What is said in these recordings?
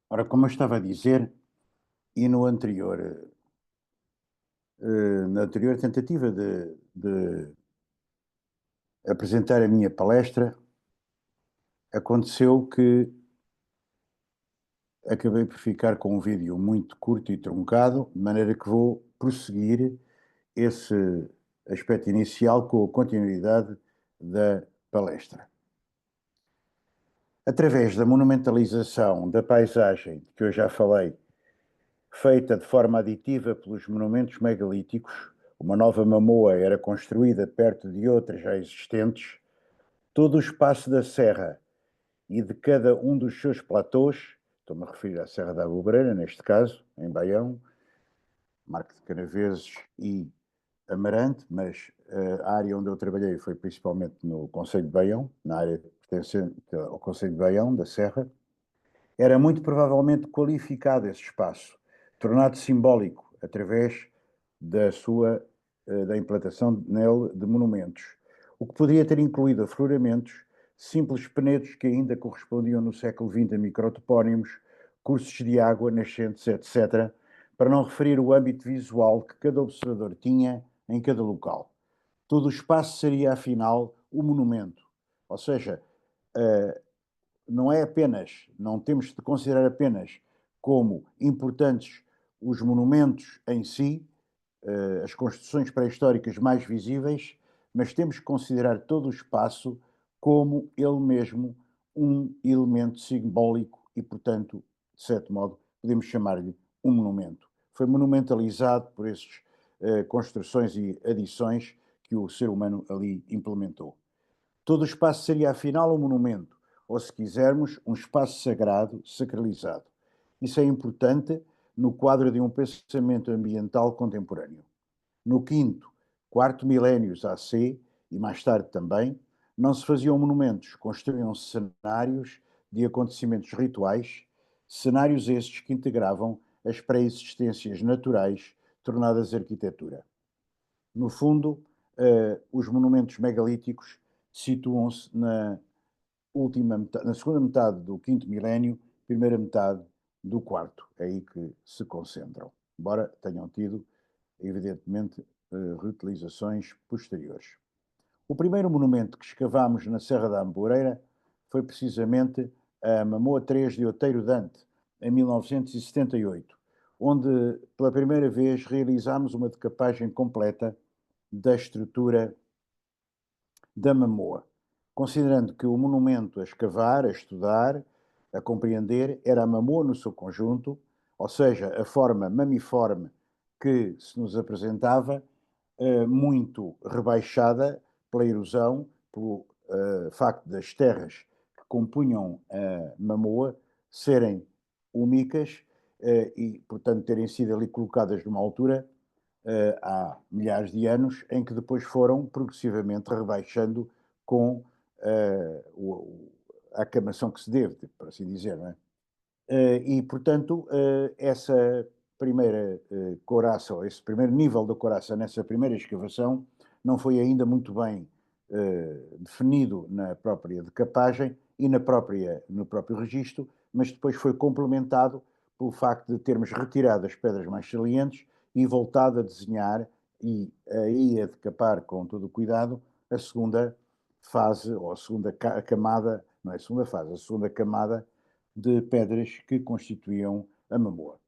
Ora, como eu estava a dizer, e na anterior tentativa de apresentar a minha palestra, aconteceu que acabei por ficar com um vídeo muito curto e truncado, de maneira que vou prosseguir esse aspecto inicial com a continuidade da palestra. Através da monumentalização da paisagem, de que eu já falei, feita de forma aditiva pelos monumentos megalíticos, uma nova Mamoa era construída perto de outras já existentes, todo o espaço da serra e de cada um dos seus platôs, estou-me a referir à Serra da Abobreira, neste caso, em Baião, Marco de Canaveses e Amarante, mas a área onde eu trabalhei foi principalmente no Concelho de Baião, na área pertencente ao Concelho de Baião, da Serra. Era muito provavelmente qualificado esse espaço, tornado simbólico através da implantação nele de monumentos, o que poderia ter incluído afloramentos, simples penedos que ainda correspondiam no século XX a microtopónimos, cursos de água, nascentes, etc., para não referir o âmbito visual que cada observador tinha em cada local. Todo o espaço seria, afinal, o monumento, ou seja, uh, não é apenas, não temos de considerar apenas como importantes os monumentos em si, as construções pré-históricas mais visíveis, mas temos que considerar todo o espaço como ele mesmo um elemento simbólico e, portanto, de certo modo, podemos chamar-lhe um monumento. Foi monumentalizado por essas construções e adições que o ser humano ali implementou. Todo o espaço seria, afinal, um monumento, ou, se quisermos, um espaço sagrado, sacralizado. Isso é importante no quadro de um pensamento ambiental contemporâneo. No quinto, quarto milénios AC, e mais tarde também, não se faziam monumentos, construíam-se cenários de acontecimentos rituais, cenários estes que integravam as pré-existências naturais tornadas arquitetura. No fundo, os monumentos megalíticos situam-se na segunda metade do quinto milénio, primeira metade do quarto. É aí que se concentram, embora tenham tido, evidentemente, reutilizações posteriores. O primeiro monumento que escavámos na Serra da Amoreira foi precisamente a Mamoa 3 de Outeiro Dante, em 1978, onde pela primeira vez realizámos uma decapagem completa da estrutura da Mamoa, considerando que o monumento a escavar, a estudar, a compreender, era a Mamoa no seu conjunto, ou seja, a forma mamiforme que se nos apresentava, muito rebaixada pela erosão, pelo facto das terras que compunham a Mamoa serem úmicas e, portanto, terem sido ali colocadas numa altura há milhares de anos, em que depois foram progressivamente rebaixando com a acamação que se deve, por assim dizer, não é? E, portanto, essa primeira couraça, ou esse primeiro nível da couraça nessa primeira escavação, não foi ainda muito bem definido na própria decapagem e no próprio registro, mas depois foi complementado pelo facto de termos retirado as pedras mais salientes e voltado a desenhar e aí a decapar com todo o cuidado a segunda fase, ou a segunda camada, não é a segunda fase, a segunda camada de pedras que constituíam a Mamoa.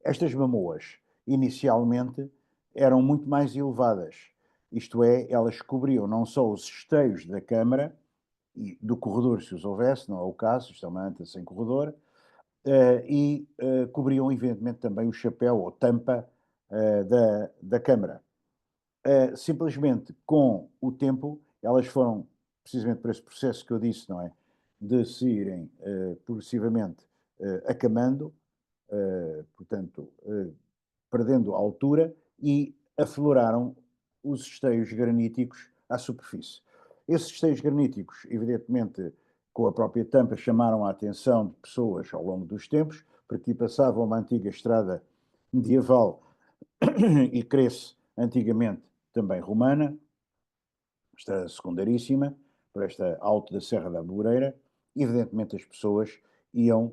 Estas Mamoas, inicialmente, eram muito mais elevadas, isto é, elas cobriam não só os esteios da Câmara, e do corredor, se os houvesse, não é o caso, isto é uma anta sem corredor, cobriam, evidentemente, também o chapéu ou tampa da Câmara. Simplesmente, com o tempo, elas foram, precisamente por esse processo que eu disse, não é? De se irem progressivamente acamando, portanto, perdendo altura e afloraram os esteios graníticos à superfície. Esses esteios graníticos, evidentemente, com a própria tampa, chamaram a atenção de pessoas ao longo dos tempos, porque aqui passava uma antiga estrada medieval e cresce antigamente também romana, estrada secundaríssima, por esta alto da Serra da Moreira, evidentemente as pessoas iam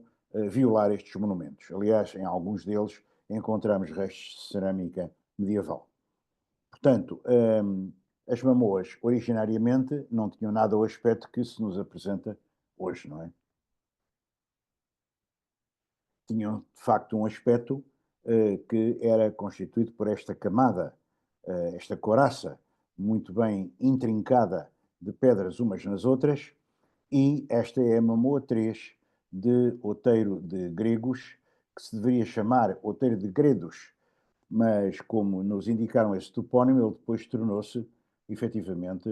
violar estes monumentos. Aliás, em alguns deles encontramos restos de cerâmica medieval. Portanto, as mamoas originariamente não tinham nada o aspecto que se nos apresenta hoje, não é? Tinham, de facto, um aspecto que era constituído por esta camada, esta coraça, muito bem intrincada de pedras umas nas outras, e esta é a Mamoa 3 de Outeiro de Gregos, que se deveria chamar Outeiro de Gredos, mas como nos indicaram esse topónimo, ele depois tornou-se, efetivamente,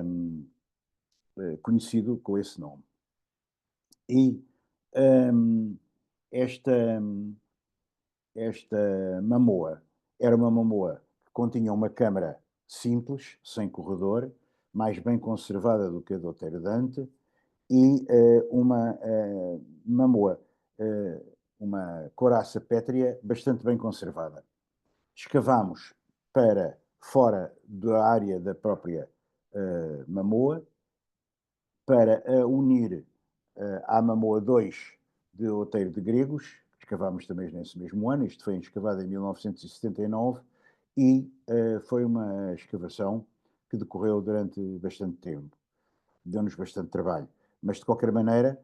um, conhecido com esse nome. E um, esta, esta mamoa era uma mamoa que continha uma câmara simples, sem corredor, mais bem conservada do que a do Outeiro Dante, e uma mamoa, uma coraça pétrea bastante bem conservada. Escavámos para fora da área da própria mamoa para unir à mamoa 2 de Outeiro de Gregos, que escavámos também nesse mesmo ano, isto foi escavado em 1979, e foi uma escavação que decorreu durante bastante tempo, deu-nos bastante trabalho, mas de qualquer maneira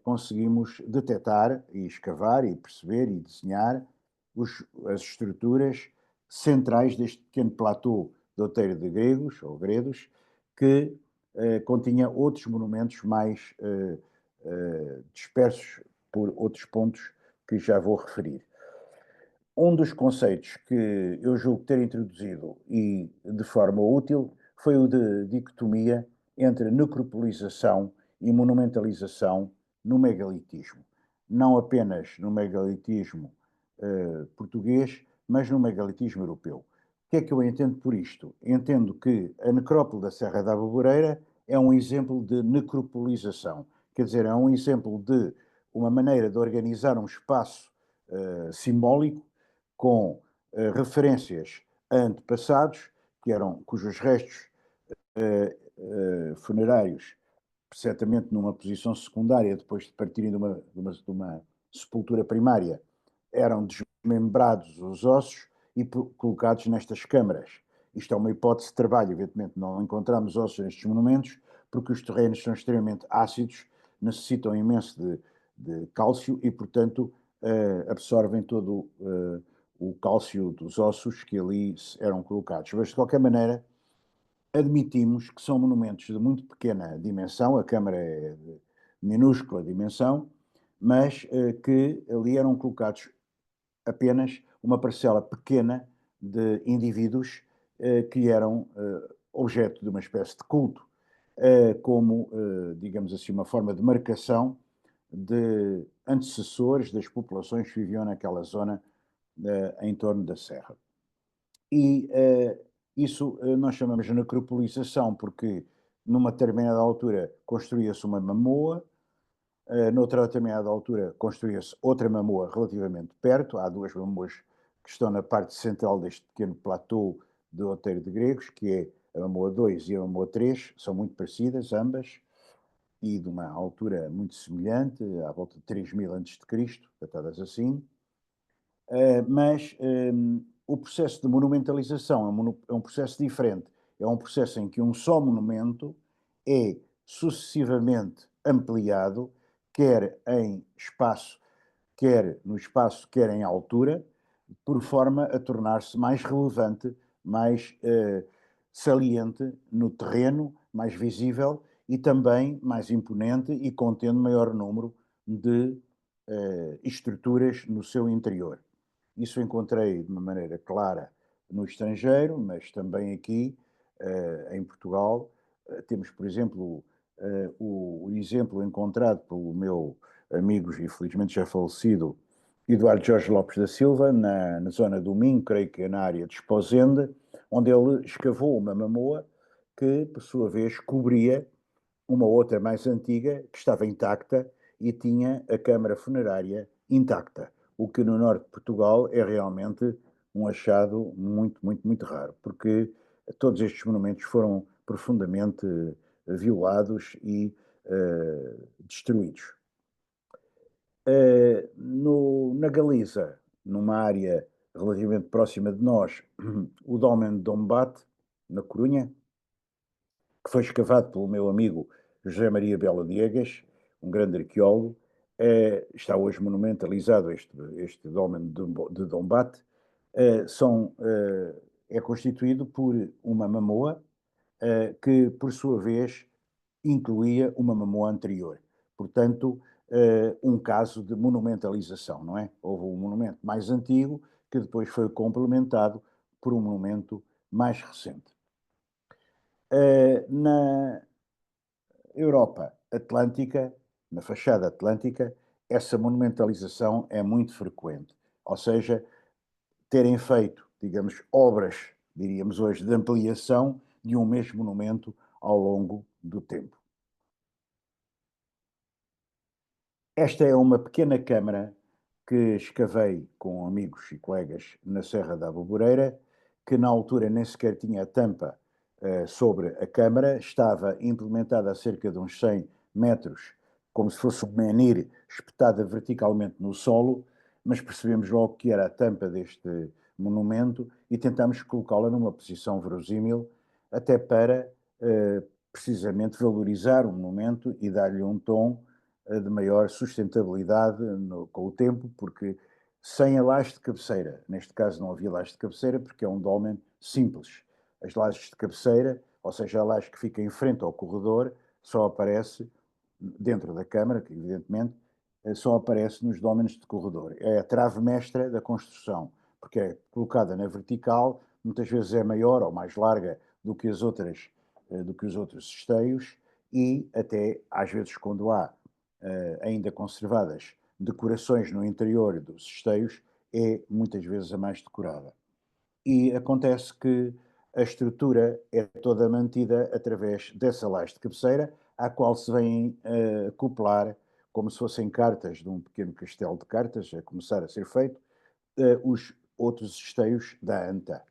conseguimos detectar e escavar e perceber e desenhar as estruturas centrais deste pequeno platô de Outeiro de Gregos, ou Gredos, que continha outros monumentos mais dispersos por outros pontos que já vou referir. Um dos conceitos que eu julgo ter introduzido e de forma útil foi o de dicotomia entre necropolização e monumentalização no megalitismo. Não apenas no megalitismo português, mas no megalitismo europeu. O que é que eu entendo por isto? Entendo que a necrópole da Serra da Aboboreira é um exemplo de necropolização, quer dizer, é um exemplo de uma maneira de organizar um espaço simbólico com referências a antepassados, cujos restos funerários, certamente numa posição secundária, depois de partirem de uma sepultura primária, eram desmembrados os ossos e colocados nestas câmaras. Isto é uma hipótese de trabalho, evidentemente não encontramos ossos nestes monumentos, porque os terrenos são extremamente ácidos, necessitam imenso de cálcio e, portanto, absorvem todo o cálcio dos ossos que ali eram colocados. Mas, de qualquer maneira, admitimos que são monumentos de muito pequena dimensão, a Câmara é de minúscula dimensão, mas que ali eram colocados apenas uma parcela pequena de indivíduos que eram objeto de uma espécie de culto, como, digamos assim, uma forma de marcação de antecessores das populações que viviam naquela zona em torno da Serra. E isso nós chamamos de necropolização, porque numa determinada altura construía-se uma mamoa, noutra determinada altura construía-se outra mamoa relativamente perto. Há duas mamoas que estão na parte central deste pequeno platô de Outeiro de Gregos, que é a mamoa 2 e a mamoa 3, são muito parecidas ambas, e de uma altura muito semelhante, à volta de 3000 a.C., datadas assim. Mas o processo de monumentalização é um processo diferente. É um processo em que um só monumento é sucessivamente ampliado, quer em espaço, quer no espaço, quer em altura, por forma a tornar-se mais relevante, mais saliente no terreno, mais visível e também mais imponente e contendo maior número de estruturas no seu interior. Isso encontrei de uma maneira clara no estrangeiro, mas também aqui em Portugal. Temos, por exemplo, o exemplo encontrado pelo meu amigo e felizmente já falecido Eduardo Jorge Lopes da Silva, na zona do Minho, creio que é na área de Esposende, onde ele escavou uma mamoa que, por sua vez, cobria uma outra mais antiga que estava intacta e tinha a câmara funerária intacta, o que no norte de Portugal é realmente um achado muito, muito, muito raro, porque todos estes monumentos foram profundamente violados e destruídos. Na Galiza, numa área relativamente próxima de nós, o Dolmen de Dombate, na Corunha, que foi escavado pelo meu amigo José Maria Bela Diegues, um grande arqueólogo. Está hoje monumentalizado este Dolmen de Dombate. É constituído por uma mamoa que, por sua vez, incluía uma mamoa anterior. Portanto, um caso de monumentalização, não é? Houve um monumento mais antigo que depois foi complementado por um monumento mais recente. Na Europa Atlântica, na fachada atlântica, essa monumentalização é muito frequente. Ou seja, terem feito, digamos, obras, diríamos hoje, de ampliação de um mesmo monumento ao longo do tempo. Esta é uma pequena câmara que escavei com amigos e colegas na Serra da Aboboreira, que na altura nem sequer tinha tampa sobre a câmara, estava implementada a cerca de uns 100 metros, como se fosse um menhir espetada verticalmente no solo, mas percebemos logo que era a tampa deste monumento e tentámos colocá-la numa posição verosímil, até para precisamente valorizar o monumento e dar-lhe um tom de maior sustentabilidade com o tempo, porque sem a laje de cabeceira, neste caso não havia laje de cabeceira, porque é um dolmen simples. As lajes de cabeceira, ou seja, a laje que fica em frente ao corredor, só aparece dentro da câmara, que evidentemente só aparece nos dólmenes de corredor. É a trave mestra da construção, porque é colocada na vertical, muitas vezes é maior ou mais larga do que as outras, do que os outros esteios, e até às vezes quando há ainda conservadas decorações no interior dos esteios, é muitas vezes a mais decorada. E acontece que a estrutura é toda mantida através dessa laje de cabeceira, à qual se vêm acoplar, como se fossem cartas de um pequeno castelo de cartas, a começar a ser feito, os outros esteios da anta.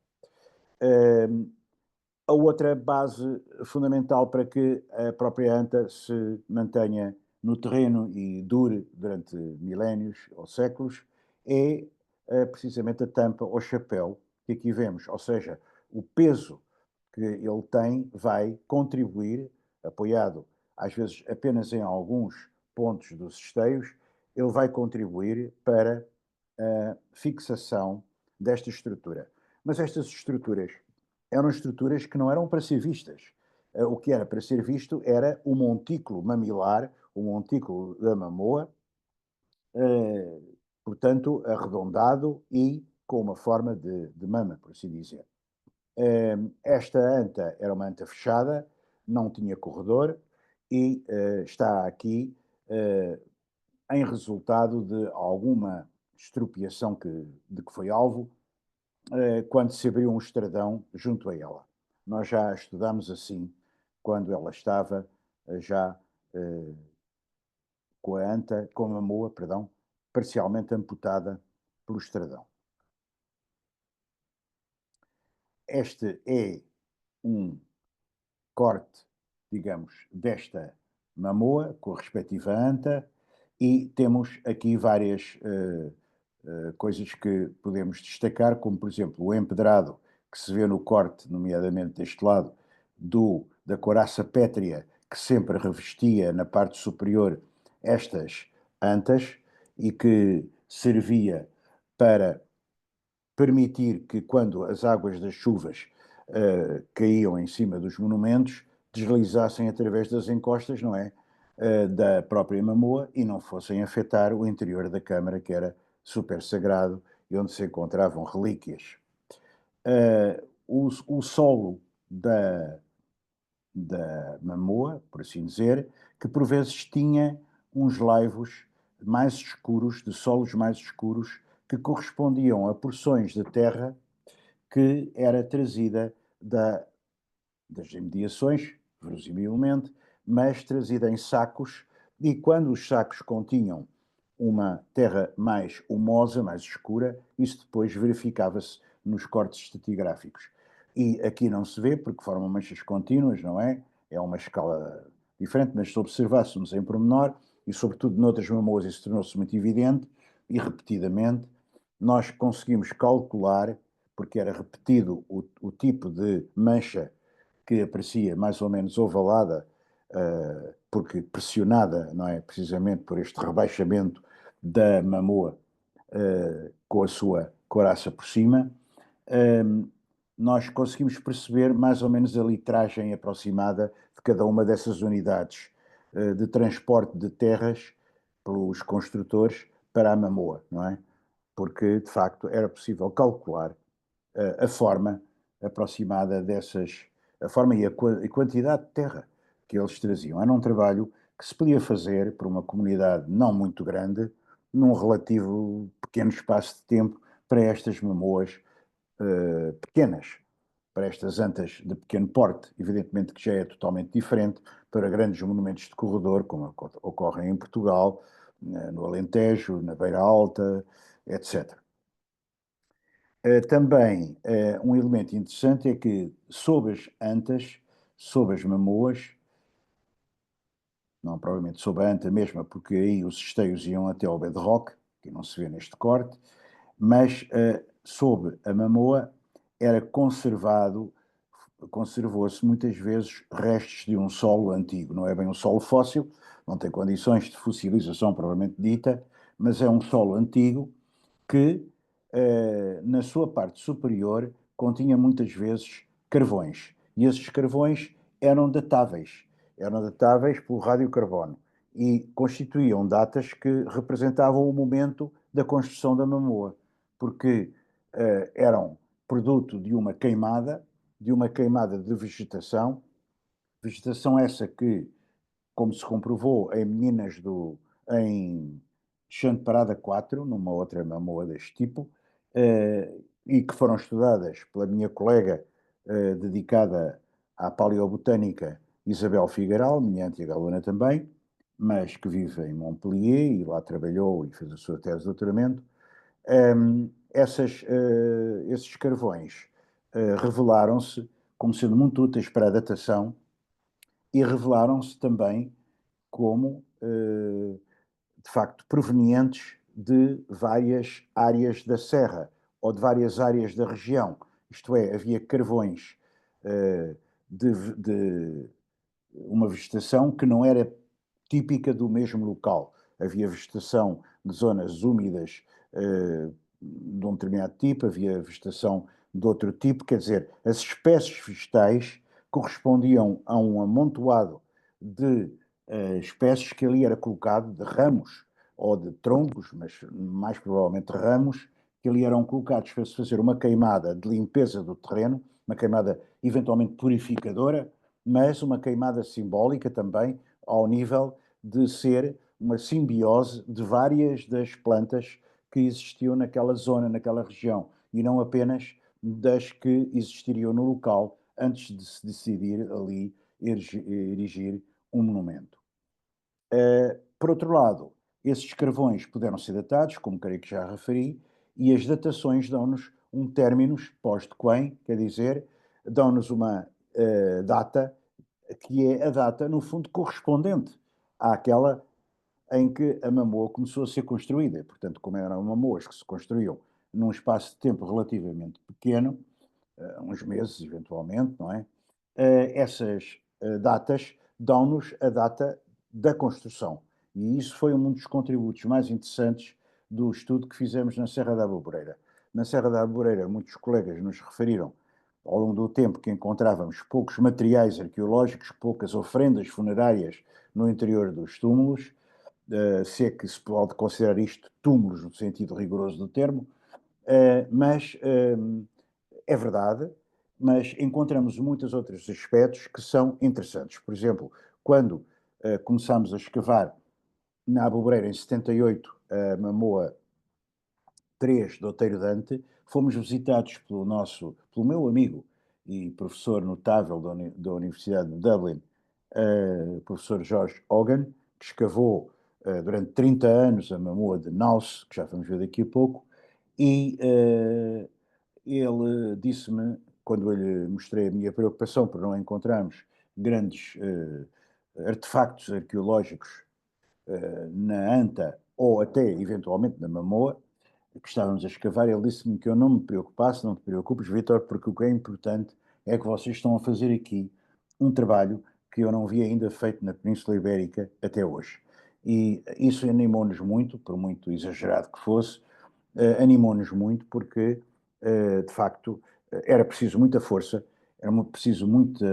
A outra base fundamental para que a própria anta se mantenha no terreno e dure durante milénios ou séculos é precisamente a tampa ou chapéu que aqui vemos, ou seja, o peso que ele tem vai contribuir, apoiado às vezes apenas em alguns pontos dos esteios, ele vai contribuir para a fixação desta estrutura. Mas estas estruturas eram estruturas que não eram para ser vistas. O que era para ser visto era o montículo mamilar, o montículo da mamoa, portanto, arredondado e com uma forma de mama, por assim dizer. Esta anta era uma anta fechada, não tinha corredor e está aqui em resultado de alguma extropiação de que foi alvo, quando se abriu um estradão junto a ela. Nós já estudamos assim, quando ela estava já com a anta, com a moa, perdão, parcialmente amputada pelo estradão. Este é um corte, digamos, desta mamoa, com a respectiva anta, e temos aqui várias coisas que podemos destacar, como por exemplo o empedrado que se vê no corte, nomeadamente deste lado, da coraça pétrea, que sempre revestia na parte superior estas antas e que servia para permitir que, quando as águas das chuvas caíam em cima dos monumentos, deslizassem através das encostas, não é? Da própria mamoa e não fossem afetar o interior da câmara, que era super sagrado e onde se encontravam relíquias. O solo da mamoa, por assim dizer, que por vezes tinha uns laivos mais escuros, de solos mais escuros, que correspondiam a porções de terra que era trazida das imediações, verosimilmente, mas trazida em sacos, e quando os sacos continham uma terra mais humosa, mais escura, isso depois verificava-se nos cortes estratigráficos. E aqui não se vê, porque formam manchas contínuas, não é? É uma escala diferente, mas se observássemos em pormenor, e sobretudo noutras mamoas isso tornou-se muito evidente, e repetidamente, nós conseguimos calcular, porque era repetido o tipo de mancha que aparecia mais ou menos ovalada, porque pressionada, não é, precisamente por este rebaixamento da mamoa, com a sua couraça por cima, nós conseguimos perceber mais ou menos a litragem aproximada de cada uma dessas unidades de transporte de terras pelos construtores para a mamoa, não é? Porque, de facto, era possível calcular a forma aproximada dessas, a forma e a quantidade de terra que eles traziam. Era um trabalho que se podia fazer por uma comunidade não muito grande, num relativo pequeno espaço de tempo para estas mamoas pequenas, para estas antas de pequeno porte. Evidentemente que já é totalmente diferente para grandes monumentos de corredor, como ocorrem em Portugal, no Alentejo, na Beira Alta, etc. Também um elemento interessante é que sob as antas, sob as mamoas, não provavelmente sob a anta mesma, porque aí os esteios iam até ao bedrock, que não se vê neste corte, mas sob a mamoa era conservou-se muitas vezes restos de um solo antigo. Não é bem um solo fóssil, não tem condições de fossilização propriamente dita, mas é um solo antigo que, na sua parte superior, continha muitas vezes carvões. E esses carvões eram datáveis pelo radiocarbono e constituíam datas que representavam o momento da construção da Mamoa, porque eram produto de uma queimada de vegetação, vegetação essa que, como se comprovou em Meninas em Chão de Parada 4, numa outra mamoa deste tipo, e que foram estudadas pela minha colega dedicada à paleobotânica Isabel Figueiral, minha antiga aluna também, mas que vive em Montpellier e lá trabalhou e fez a sua tese de doutoramento. Esses carvões revelaram-se como sendo muito úteis para a datação e revelaram-se também como, de facto, provenientes de várias áreas da serra ou de várias áreas da região. Isto é, havia carvões eh, de uma vegetação que não era típica do mesmo local. Havia vegetação de zonas úmidas de um determinado tipo, havia vegetação de outro tipo, quer dizer, as espécies vegetais correspondiam a um amontoado de espécies que ali era colocado, de ramos ou de troncos, mas mais provavelmente ramos, que ali eram colocados para se fazer uma queimada de limpeza do terreno, uma queimada eventualmente purificadora, mas uma queimada simbólica também, ao nível de ser uma simbiose de várias das plantas que existiam naquela zona, naquela região, e não apenas das que existiriam no local antes de se decidir ali erigir um monumento. Por outro lado, esses carvões puderam ser datados, como creio que já referi, e as datações dão-nos um terminus post-quem, quer dizer, dão-nos uma data que é a data, no fundo, correspondente àquela em que a Mamoa começou a ser construída. Portanto, como eram Mamoas que se construíam num espaço de tempo relativamente pequeno, uns meses eventualmente, não é? Essas datas dão-nos a data da construção. E isso foi um dos contributos mais interessantes do estudo que fizemos na Serra da Aboboreira. Na Serra da Aboboreira, muitos colegas nos referiram ao longo do tempo que encontrávamos poucos materiais arqueológicos, poucas ofrendas funerárias no interior dos túmulos, se é que se pode considerar isto túmulos no sentido rigoroso do termo, mas é verdade, mas encontramos muitos outros aspectos que são interessantes. Por exemplo, quando começámos a escavar na Aboboreira em 78, a Mamoa 3 do Outeiro Dante, fomos visitados pelo meu amigo e professor notável da Universidade de Dublin, professor George Hogan, que escavou durante 30 anos a Mamoa de Naus, que já vamos ver daqui a pouco, e ele disse-me, quando eu lhe mostrei a minha preocupação por não encontrarmos grandes artefactos arqueológicos na anta ou até eventualmente na mamoa, que estávamos a escavar. Ele disse-me que eu não me preocupasse, não te preocupes, Vítor, porque o que é importante é que vocês estão a fazer aqui um trabalho que eu não vi ainda feito na Península Ibérica até hoje. E isso animou-nos muito, por muito exagerado que fosse, animou-nos muito porque, de facto, era preciso muita força, preciso muita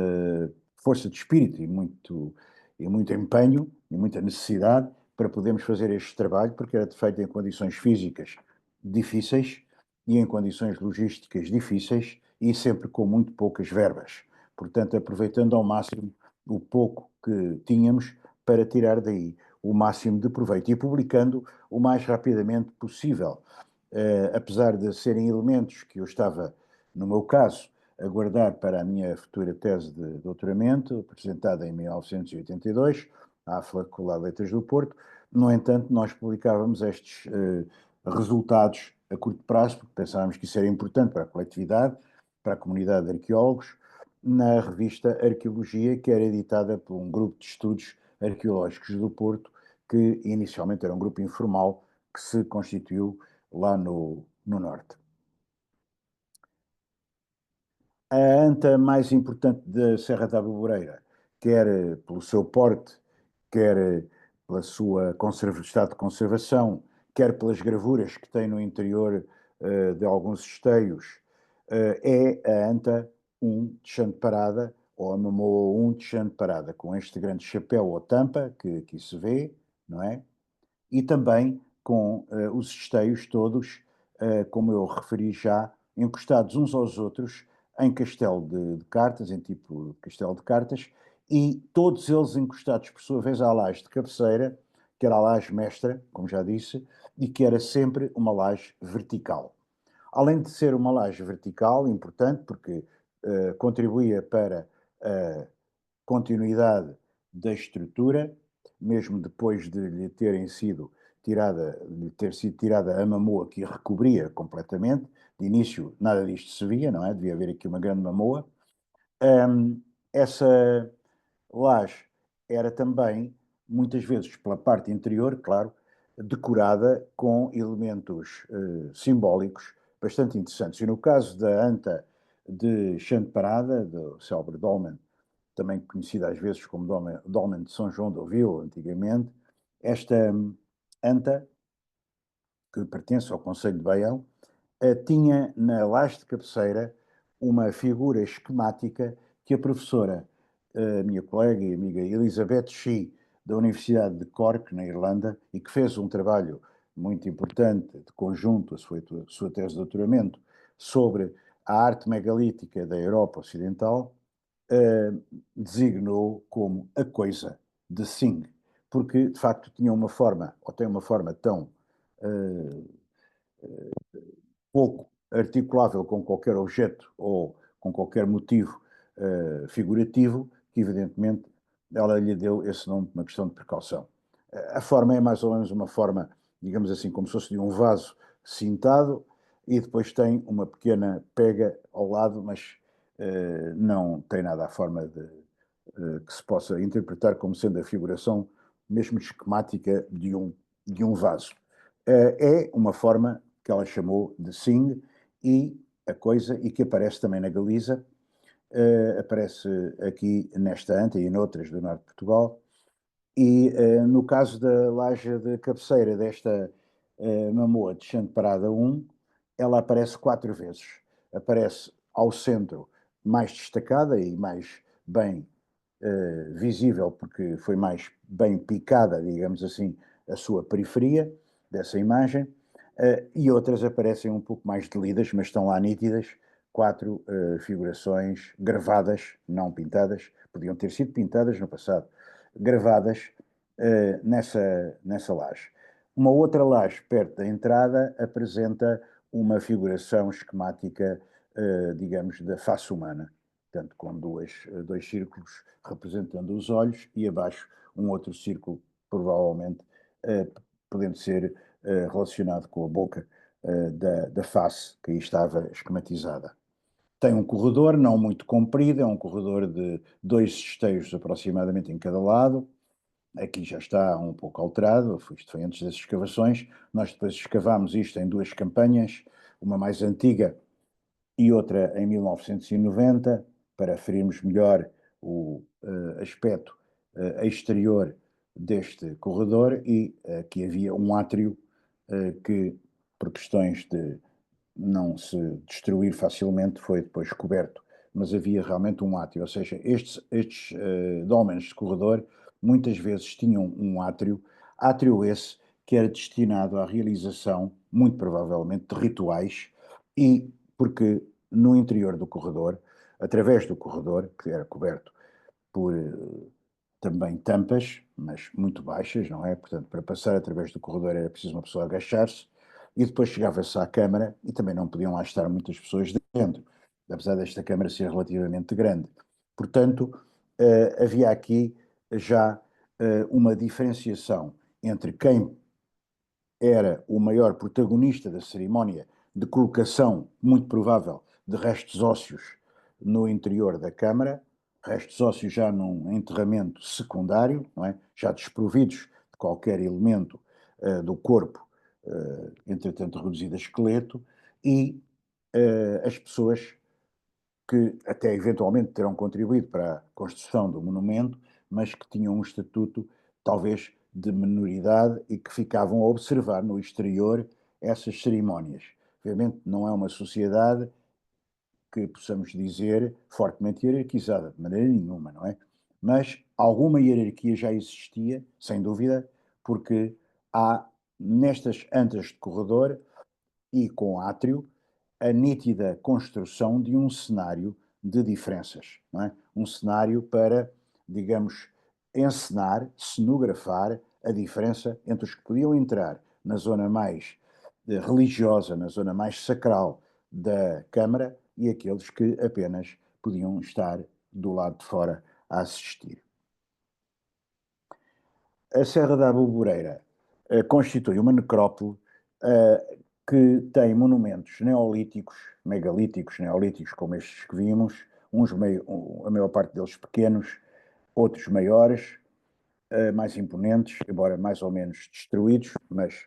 força de espírito e muito empenho e muita necessidade para podermos fazer este trabalho, porque era feito em condições físicas difíceis e em condições logísticas difíceis e sempre com muito poucas verbas. Portanto, aproveitando ao máximo o pouco que tínhamos para tirar daí o máximo de proveito e publicando o mais rapidamente possível. Apesar de serem elementos que eu estava, no meu caso, a guardar para a minha futura tese de doutoramento, apresentada em 1982, à Faculdade de Letras do Porto. No entanto, nós publicávamos estes resultados a curto prazo, porque pensávamos que isso era importante para a coletividade, para a comunidade de arqueólogos, na revista Arqueologia, que era editada por um grupo de estudos arqueológicos do Porto, que inicialmente era um grupo informal que se constituiu lá no norte. A anta mais importante da Serra da Aboboreira, quer pelo seu porte, quer pela sua estado de conservação, quer pelas gravuras que tem no interior de alguns esteios, é a anta 1 de Chão de Parada, ou a Mamoa 1 de Chão de Parada, com este grande chapéu ou tampa que aqui se vê, não é? E também com os esteios todos, como eu referi já, encostados uns aos outros em castelo de cartas, em tipo de castelo de cartas, e todos eles encostados, por sua vez, à laje de cabeceira, que era a laje mestra, como já disse, e que era sempre uma laje vertical. Além de ser uma laje vertical, importante, porque contribuía para a continuidade da estrutura, mesmo depois de lhe ter sido tirada a mamoa que a recobria completamente. De início, nada disto se via, não é? Devia haver aqui uma grande mamoa. Essa laje era também, muitas vezes, pela parte interior, claro, decorada com elementos simbólicos bastante interessantes. E no caso da anta de Chão de Parada, do célebre dolmen, também conhecida às vezes como dolmen de São João do Vil, antigamente, esta anta, que pertence ao Conselho de Baião, tinha na laje de cabeceira uma figura esquemática que a professora, a minha colega e amiga Elizabeth Shee, da Universidade de Cork, na Irlanda, e que fez um trabalho muito importante de conjunto, a sua tese de doutoramento, sobre a arte megalítica da Europa Ocidental, designou como a coisa de Singh, porque de facto tinha uma forma, ou tem uma forma tão uh, pouco articulável com qualquer objeto ou com qualquer motivo figurativo, que evidentemente ela lhe deu esse nome por uma questão de precaução. A forma é mais ou menos uma forma, digamos assim, como se fosse de um vaso cintado e depois tem uma pequena pega ao lado, mas não tem nada a forma que se possa interpretar como sendo a figuração mesmo esquemática de um vaso. É uma forma que ela chamou de Sing e a coisa, e que aparece também na Galiza, aparece aqui nesta anta e noutras do norte de Portugal, e no caso da laje de cabeceira desta mamoa de Chão de Parada 1, ela aparece 4 vezes. Aparece ao centro mais destacada e mais bem visível, porque foi mais bem picada, digamos assim, a sua periferia dessa imagem, e outras aparecem um pouco mais delidas, mas estão lá nítidas, 4 figurações gravadas, não pintadas, podiam ter sido pintadas no passado, gravadas nessa laje. Uma outra laje perto da entrada apresenta uma figuração esquemática, digamos, da face humana, portanto, com dois círculos representando os olhos e abaixo um outro círculo, provavelmente podendo ser relacionado com a boca da face que aí estava esquematizada. Tem um corredor não muito comprido, é um corredor de 2 esteios aproximadamente em cada lado, aqui já está um pouco alterado, isto foi antes das escavações. Nós depois escavámos isto em duas campanhas, uma mais antiga e outra em 1990, para aferirmos melhor o aspecto exterior deste corredor, e aqui havia um átrio que, por questões de não se destruir facilmente, foi depois coberto. Mas havia realmente um átrio, ou seja, estes dólmenes de corredor muitas vezes tinham um átrio esse que era destinado à realização, muito provavelmente, de rituais, e porque no interior do corredor, através do corredor, que era coberto por também tampas, mas muito baixas, não é? Portanto, para passar através do corredor era preciso uma pessoa agachar-se, e depois chegava-se à câmara e também não podiam lá estar muitas pessoas dentro, apesar desta câmara ser relativamente grande. Portanto, havia aqui já uma diferenciação entre quem era o maior protagonista da cerimónia de colocação, muito provável, de restos ósseos no interior da Câmara, restos ósseos já num enterramento secundário, não é? Já desprovidos de qualquer elemento do corpo, entretanto reduzido a esqueleto, e as pessoas que até eventualmente terão contribuído para a construção do monumento, mas que tinham um estatuto talvez de minoridade e que ficavam a observar no exterior essas cerimónias. Obviamente não é uma sociedade que possamos dizer fortemente hierarquizada, de maneira nenhuma, não é? Mas alguma hierarquia já existia, sem dúvida, porque há nestas antas de corredor e com átrio a nítida construção de um cenário de diferenças, não é? Um cenário para, digamos, encenar, cenografar a diferença entre os que podiam entrar na zona mais religiosa, na zona mais sacral da Câmara, e aqueles que apenas podiam estar do lado de fora a assistir. A Serra da Aboboreira constitui uma necrópole que tem monumentos neolíticos, megalíticos, neolíticos, como estes que vimos, a maior parte deles pequenos, outros maiores, mais imponentes, embora mais ou menos destruídos, mas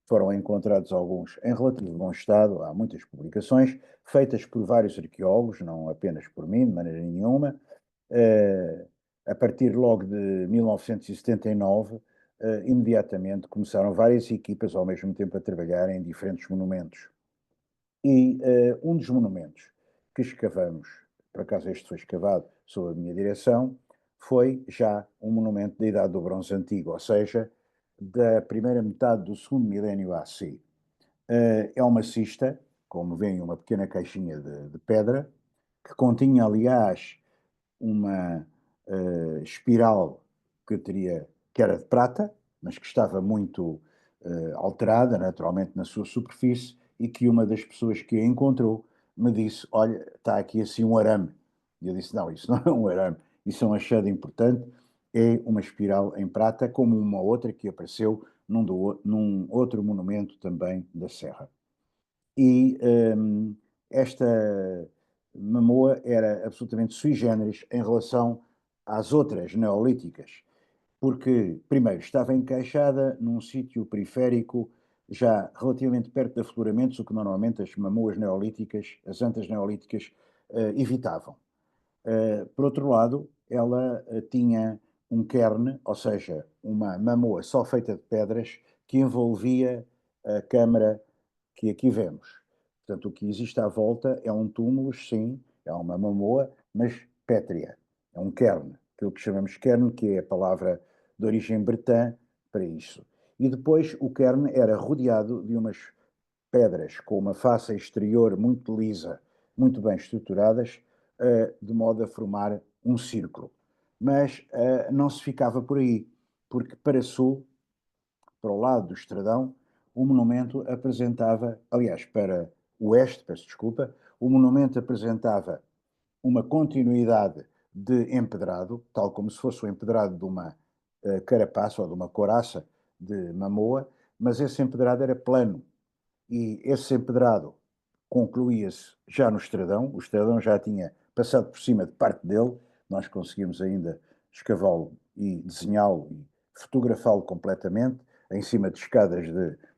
foram encontrados alguns em relativo bom estado. Há muitas publicações feitas por vários arqueólogos, não apenas por mim, de maneira nenhuma. Eh, a partir logo de 1979, imediatamente começaram várias equipas ao mesmo tempo a trabalhar em diferentes monumentos. E um dos monumentos que escavamos, por acaso este foi escavado sob a minha direção, foi já um monumento da Idade do Bronze Antigo, ou seja, da primeira metade do segundo milénio AC. É uma cista, como vem, uma pequena caixinha de pedra, que continha, aliás, uma espiral que era de prata, mas que estava muito alterada, naturalmente, na sua superfície, e que uma das pessoas que a encontrou me disse: Olha, está aqui assim um arame. E eu disse: Não, isso não é um arame, isso é um achado importante, é uma espiral em prata, como uma outra que apareceu num outro monumento também da Serra. E esta Mamoa era absolutamente sui generis em relação às outras neolíticas, porque, primeiro, estava encaixada num sítio periférico, já relativamente perto de afloramentos, o que normalmente as mamoas neolíticas, as antas neolíticas, evitavam. Por outro lado, ela tinha um cairn, ou seja, uma mamoa só feita de pedras, que envolvia a câmara que aqui vemos. Portanto, o que existe à volta é um túmulo, sim, é uma mamoa, mas pétrea. É um cairn, aquilo que chamamos cairn, que é a palavra de origem bretã para isso. E depois o cairn era rodeado de umas pedras com uma face exterior muito lisa, muito bem estruturadas, de modo a formar um círculo. Mas não se ficava por aí, porque para sul, para o lado do Estradão, o monumento apresentava, aliás, para o oeste, peço desculpa, o monumento apresentava uma continuidade de empedrado, tal como se fosse o empedrado de uma carapaça ou de uma coraça de mamoa, mas esse empedrado era plano, e esse empedrado concluía-se já no Estradão. O Estradão já tinha passado por cima de parte dele, nós conseguimos ainda escavá-lo e desenhá-lo fotografá-lo completamente, em cima de escadas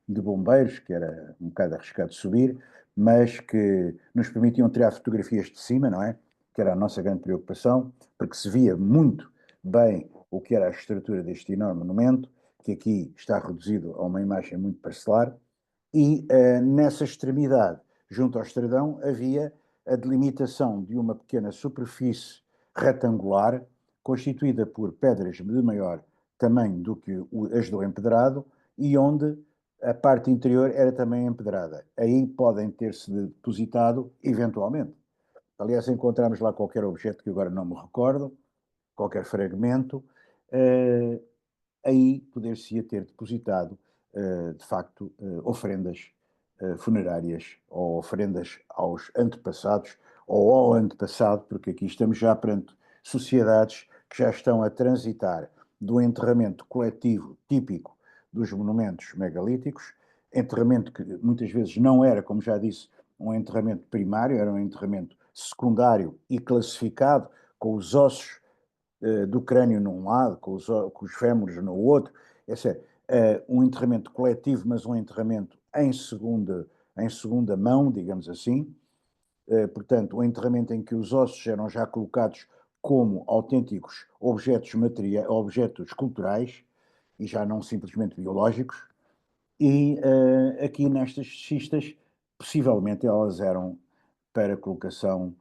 de bombeiros, que era um bocado arriscado subir, mas que nos permitiam tirar fotografias de cima, não é? Que era a nossa grande preocupação, porque se via muito bem o que era a estrutura deste enorme monumento, que aqui está reduzido a uma imagem muito parcelar, e nessa extremidade, junto ao estradão, havia a delimitação de uma pequena superfície retangular, constituída por pedras de maior tamanho do que as do empedrado, e onde a parte interior era também empedrada. Aí podem ter-se depositado, eventualmente. Aliás, encontramos lá qualquer objeto que agora não me recordo, qualquer fragmento, eh, aí poder-se-ia ter depositado, de facto, ofrendas funerárias ou ofrendas aos antepassados ou ao antepassado, porque aqui estamos já perante sociedades que já estão a transitar do enterramento coletivo típico dos monumentos megalíticos, enterramento que muitas vezes não era, como já disse, um enterramento primário, era um enterramento secundário e classificado, com os ossos do crânio num lado, com os fémures no outro. Esse é um enterramento coletivo, mas um enterramento em segunda mão, digamos assim. Portanto, um enterramento em que os ossos eram já colocados como autênticos objetos culturais e já não simplesmente biológicos. E aqui nestas cistas, possivelmente elas eram para colocação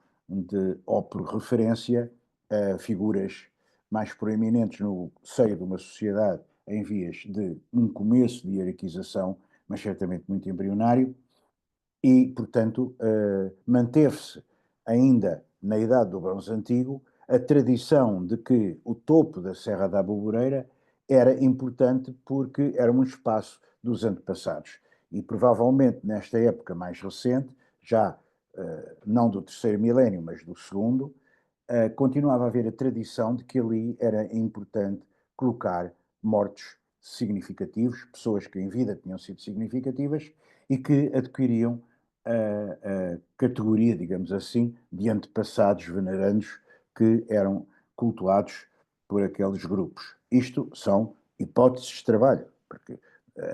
ou por referência a figuras mais proeminentes no seio de uma sociedade em vias de um começo de hierarquização, mas certamente muito embrionário, e, portanto, manteve-se ainda na Idade do Bronze Antigo a tradição de que o topo da Serra da Aboboreira era importante porque era um espaço dos antepassados. E provavelmente nesta época mais recente, já não do terceiro milénio, mas do segundo, continuava a haver a tradição de que ali era importante colocar mortos significativos, pessoas que em vida tinham sido significativas e que adquiriam a categoria, digamos assim, de antepassados venerandos que eram cultuados por aqueles grupos. Isto são hipóteses de trabalho, porque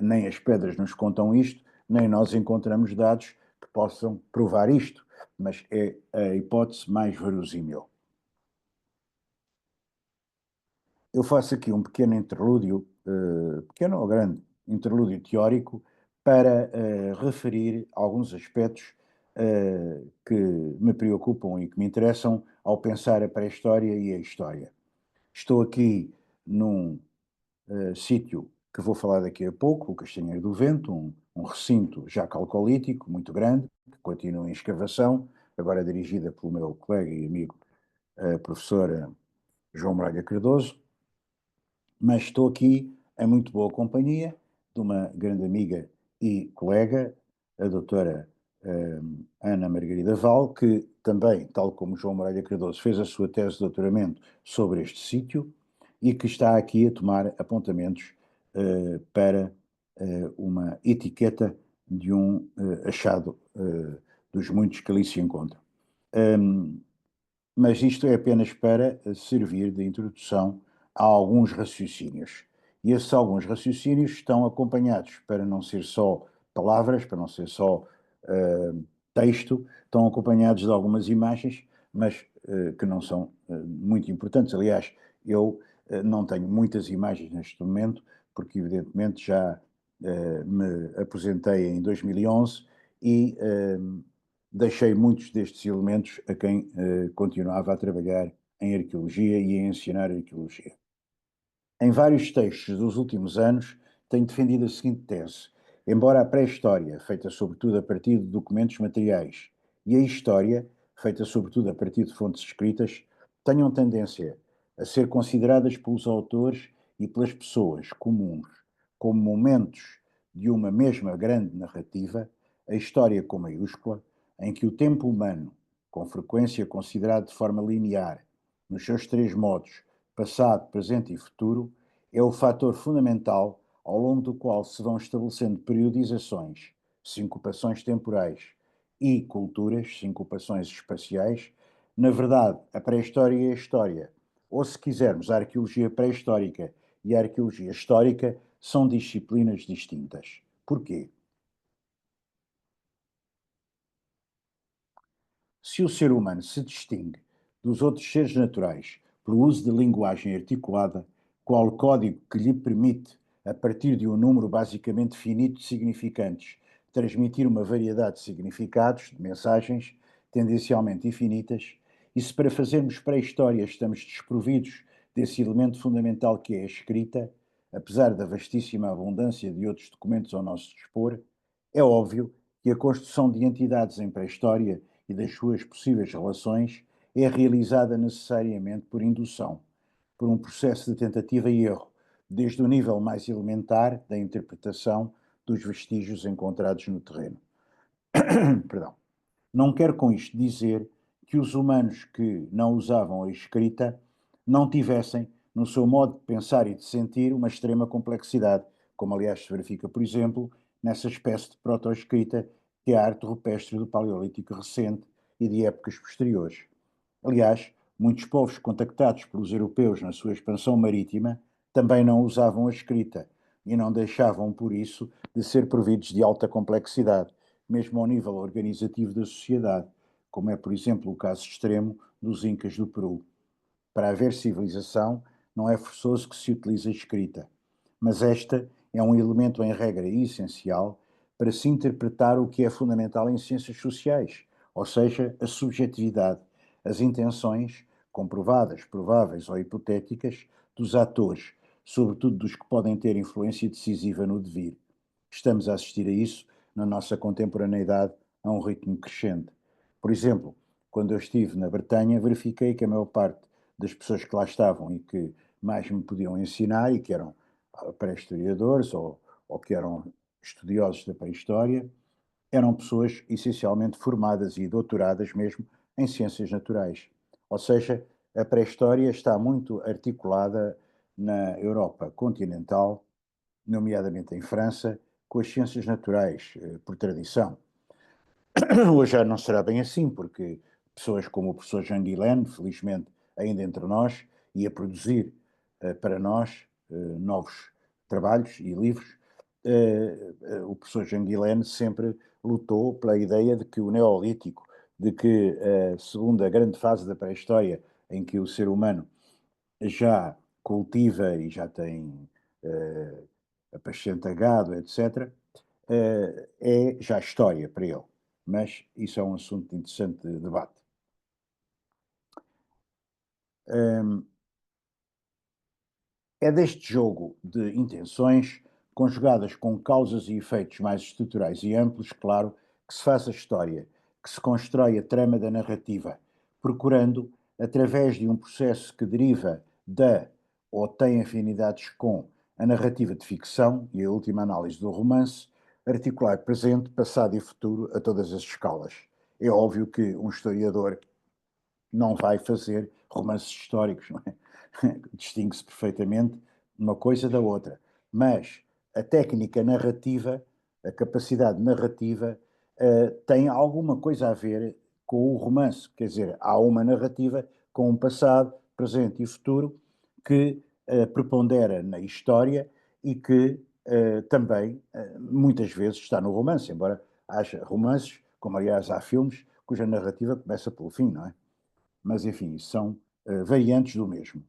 nem as pedras nos contam isto, nem nós encontramos dados que possam provar isto, mas é a hipótese mais verosímil. Eu faço aqui um pequeno interlúdio, pequeno ou grande, interlúdio teórico, para referir alguns aspectos que me preocupam e que me interessam ao pensar a pré-história e a história. Estou aqui num sítio que vou falar daqui a pouco, o Castanheiro do Vento, um recinto já calcolítico, muito grande, que continua em escavação, agora dirigida pelo meu colega e amigo, professor João Braga Cardoso, mas estou aqui em muito boa companhia de uma grande amiga e colega, a doutora Ana Margarida Val, que também, tal como João Moreira Cardoso, fez a sua tese de doutoramento sobre este sítio e que está aqui a tomar apontamentos para uma etiqueta de um achado dos muitos que ali se encontram. Um, mas isto é apenas para servir de introdução a alguns raciocínios. E esses alguns raciocínios estão acompanhados, para não ser só palavras, para não ser só texto, estão acompanhados de algumas imagens, mas que não são muito importantes. Aliás, eu não tenho muitas imagens neste momento, porque evidentemente já me aposentei em 2011 e deixei muitos destes elementos a quem continuava a trabalhar em arqueologia e a ensinar arqueologia. Em vários textos dos últimos anos, tenho defendido a seguinte tese: embora a pré-história, feita sobretudo a partir de documentos materiais, e a história, feita sobretudo a partir de fontes escritas, tenham tendência a ser consideradas pelos autores e pelas pessoas comuns como momentos de uma mesma grande narrativa, a história com maiúscula, em que o tempo humano, com frequência considerado de forma linear, nos seus três modos, passado, presente e futuro, é o fator fundamental ao longo do qual se vão estabelecendo periodizações, sincopações temporais e culturas, sincopações espaciais. Na verdade, a pré-história é a história, ou se quisermos, a arqueologia pré-histórica e a arqueologia histórica são disciplinas distintas. Porquê? Se o ser humano se distingue dos outros seres naturais pelo uso de linguagem articulada, qual código que lhe permite, a partir de um número basicamente finito de significantes, transmitir uma variedade de significados, de mensagens, tendencialmente infinitas, e se para fazermos pré-história estamos desprovidos desse elemento fundamental que é a escrita, apesar da vastíssima abundância de outros documentos ao nosso dispor, é óbvio que a construção de entidades em pré-história e das suas possíveis relações é realizada necessariamente por indução, por um processo de tentativa e erro, desde o nível mais elementar da interpretação dos vestígios encontrados no terreno. Perdão. Não quero com isto dizer que os humanos que não usavam a escrita não tivessem, no seu modo de pensar e de sentir, uma extrema complexidade, como aliás se verifica, por exemplo, nessa espécie de proto-escrita que é a arte rupestre do Paleolítico recente e de épocas posteriores. Aliás, muitos povos contactados pelos europeus na sua expansão marítima também não usavam a escrita e não deixavam, por isso, de ser providos de alta complexidade, mesmo ao nível organizativo da sociedade, como é, por exemplo, o caso extremo dos Incas do Peru. Para haver civilização, não é forçoso que se utilize a escrita, mas esta é um elemento em regra essencial para se interpretar o que é fundamental em ciências sociais, ou seja, a subjetividade, as intenções, comprovadas, prováveis ou hipotéticas, dos atores, sobretudo dos que podem ter influência decisiva no devir. Estamos a assistir a isso na nossa contemporaneidade a um ritmo crescente. Por exemplo, quando eu estive na Bretanha, verifiquei que a maior parte das pessoas que lá estavam e que mais me podiam ensinar e que eram pré-historiadores ou que eram estudiosos da pré-história, eram pessoas essencialmente formadas e doutoradas mesmo em ciências naturais. Ou seja, a pré-história está muito articulada na Europa continental, nomeadamente em França, com as ciências naturais, por tradição. Hoje já não será bem assim, porque pessoas como o professor Jean Guillain, felizmente ainda entre nós, e a produzir para nós novos trabalhos e livros, o professor Jean Guillain sempre lutou pela ideia de que o Neolítico, de que a segunda grande fase da pré-história, em que o ser humano já cultiva e já tem apascenta gado, etc., é já história para ele. Mas isso é um assunto de interessante debate. Um, É deste jogo de intenções, conjugadas com causas e efeitos mais estruturais e amplos, claro, que se faz a história, que se constrói a trama da narrativa, procurando, através de um processo que deriva da ou tem afinidades com a narrativa de ficção e a última análise do romance, articular presente, passado e futuro a todas as escalas. É óbvio que um historiador não vai fazer romances históricos, não é? Distingue-se perfeitamente uma coisa da outra. Mas a técnica narrativa, a capacidade narrativa, tem alguma coisa a ver com o romance. Quer dizer, há uma narrativa com um passado, presente e futuro que prepondera na história e que também muitas vezes está no romance, embora haja romances, como aliás há filmes, cuja narrativa começa pelo fim, não é? Mas enfim, são variantes do mesmo.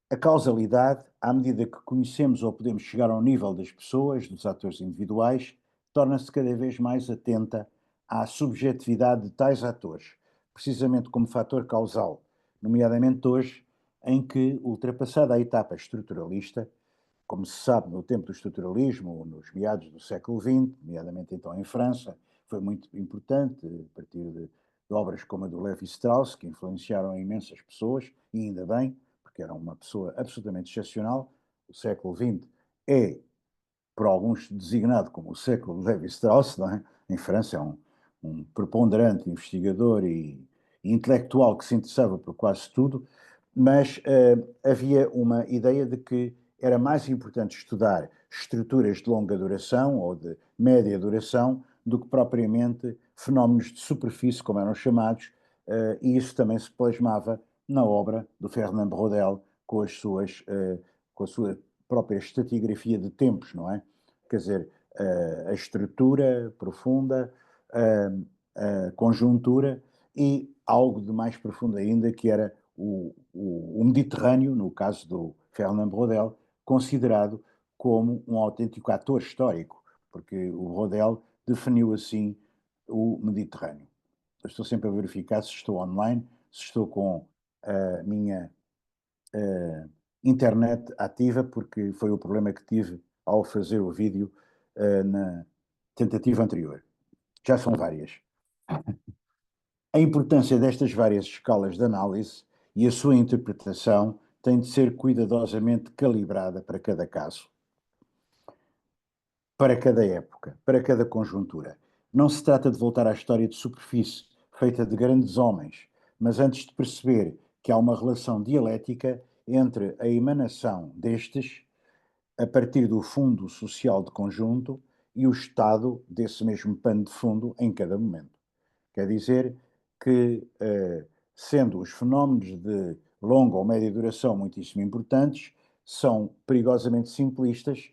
A causalidade, à medida que conhecemos ou podemos chegar ao nível das pessoas, dos atores individuais, torna-se cada vez mais atenta à subjetividade de tais atores, precisamente como fator causal, nomeadamente hoje, em que, ultrapassada a etapa estruturalista, como se sabe, no tempo do estruturalismo, nos meados do século XX, nomeadamente então em França, foi muito importante, a partir de obras como a do Lévi-Strauss, que influenciaram imensas pessoas, e ainda bem, porque era uma pessoa absolutamente excepcional. O século XX é, por alguns, designado como o século de Lévi-Strauss, não é? Em França é um preponderante investigador e intelectual que se interessava por quase tudo, mas havia uma ideia de que era mais importante estudar estruturas de longa duração ou de média duração do que propriamente fenómenos de superfície, como eram chamados, e isso também se plasmava na obra do Fernand Braudel, com as suas, com a sua própria estratigrafia de tempos, não é? Quer dizer, a estrutura profunda, a conjuntura e algo de mais profundo ainda, que era o Mediterrâneo, no caso do Fernand Braudel, considerado como um autêntico ator histórico, porque o Braudel definiu assim o Mediterrâneo. Eu estou sempre a verificar se estou online, se estou com a minha internet ativa, porque foi o problema que tive ao fazer o vídeo na tentativa anterior. Já são várias. A importância destas várias escalas de análise e a sua interpretação tem de ser cuidadosamente calibrada para cada caso, para cada época, para cada conjuntura. Não se trata de voltar à história de superfície, feita de grandes homens, mas antes de perceber que há uma relação dialética entre a emanação destes, a partir do fundo social de conjunto, e o estado desse mesmo pano de fundo em cada momento. Quer dizer que, sendo os fenómenos de longa ou média duração muitíssimo importantes, são perigosamente simplistas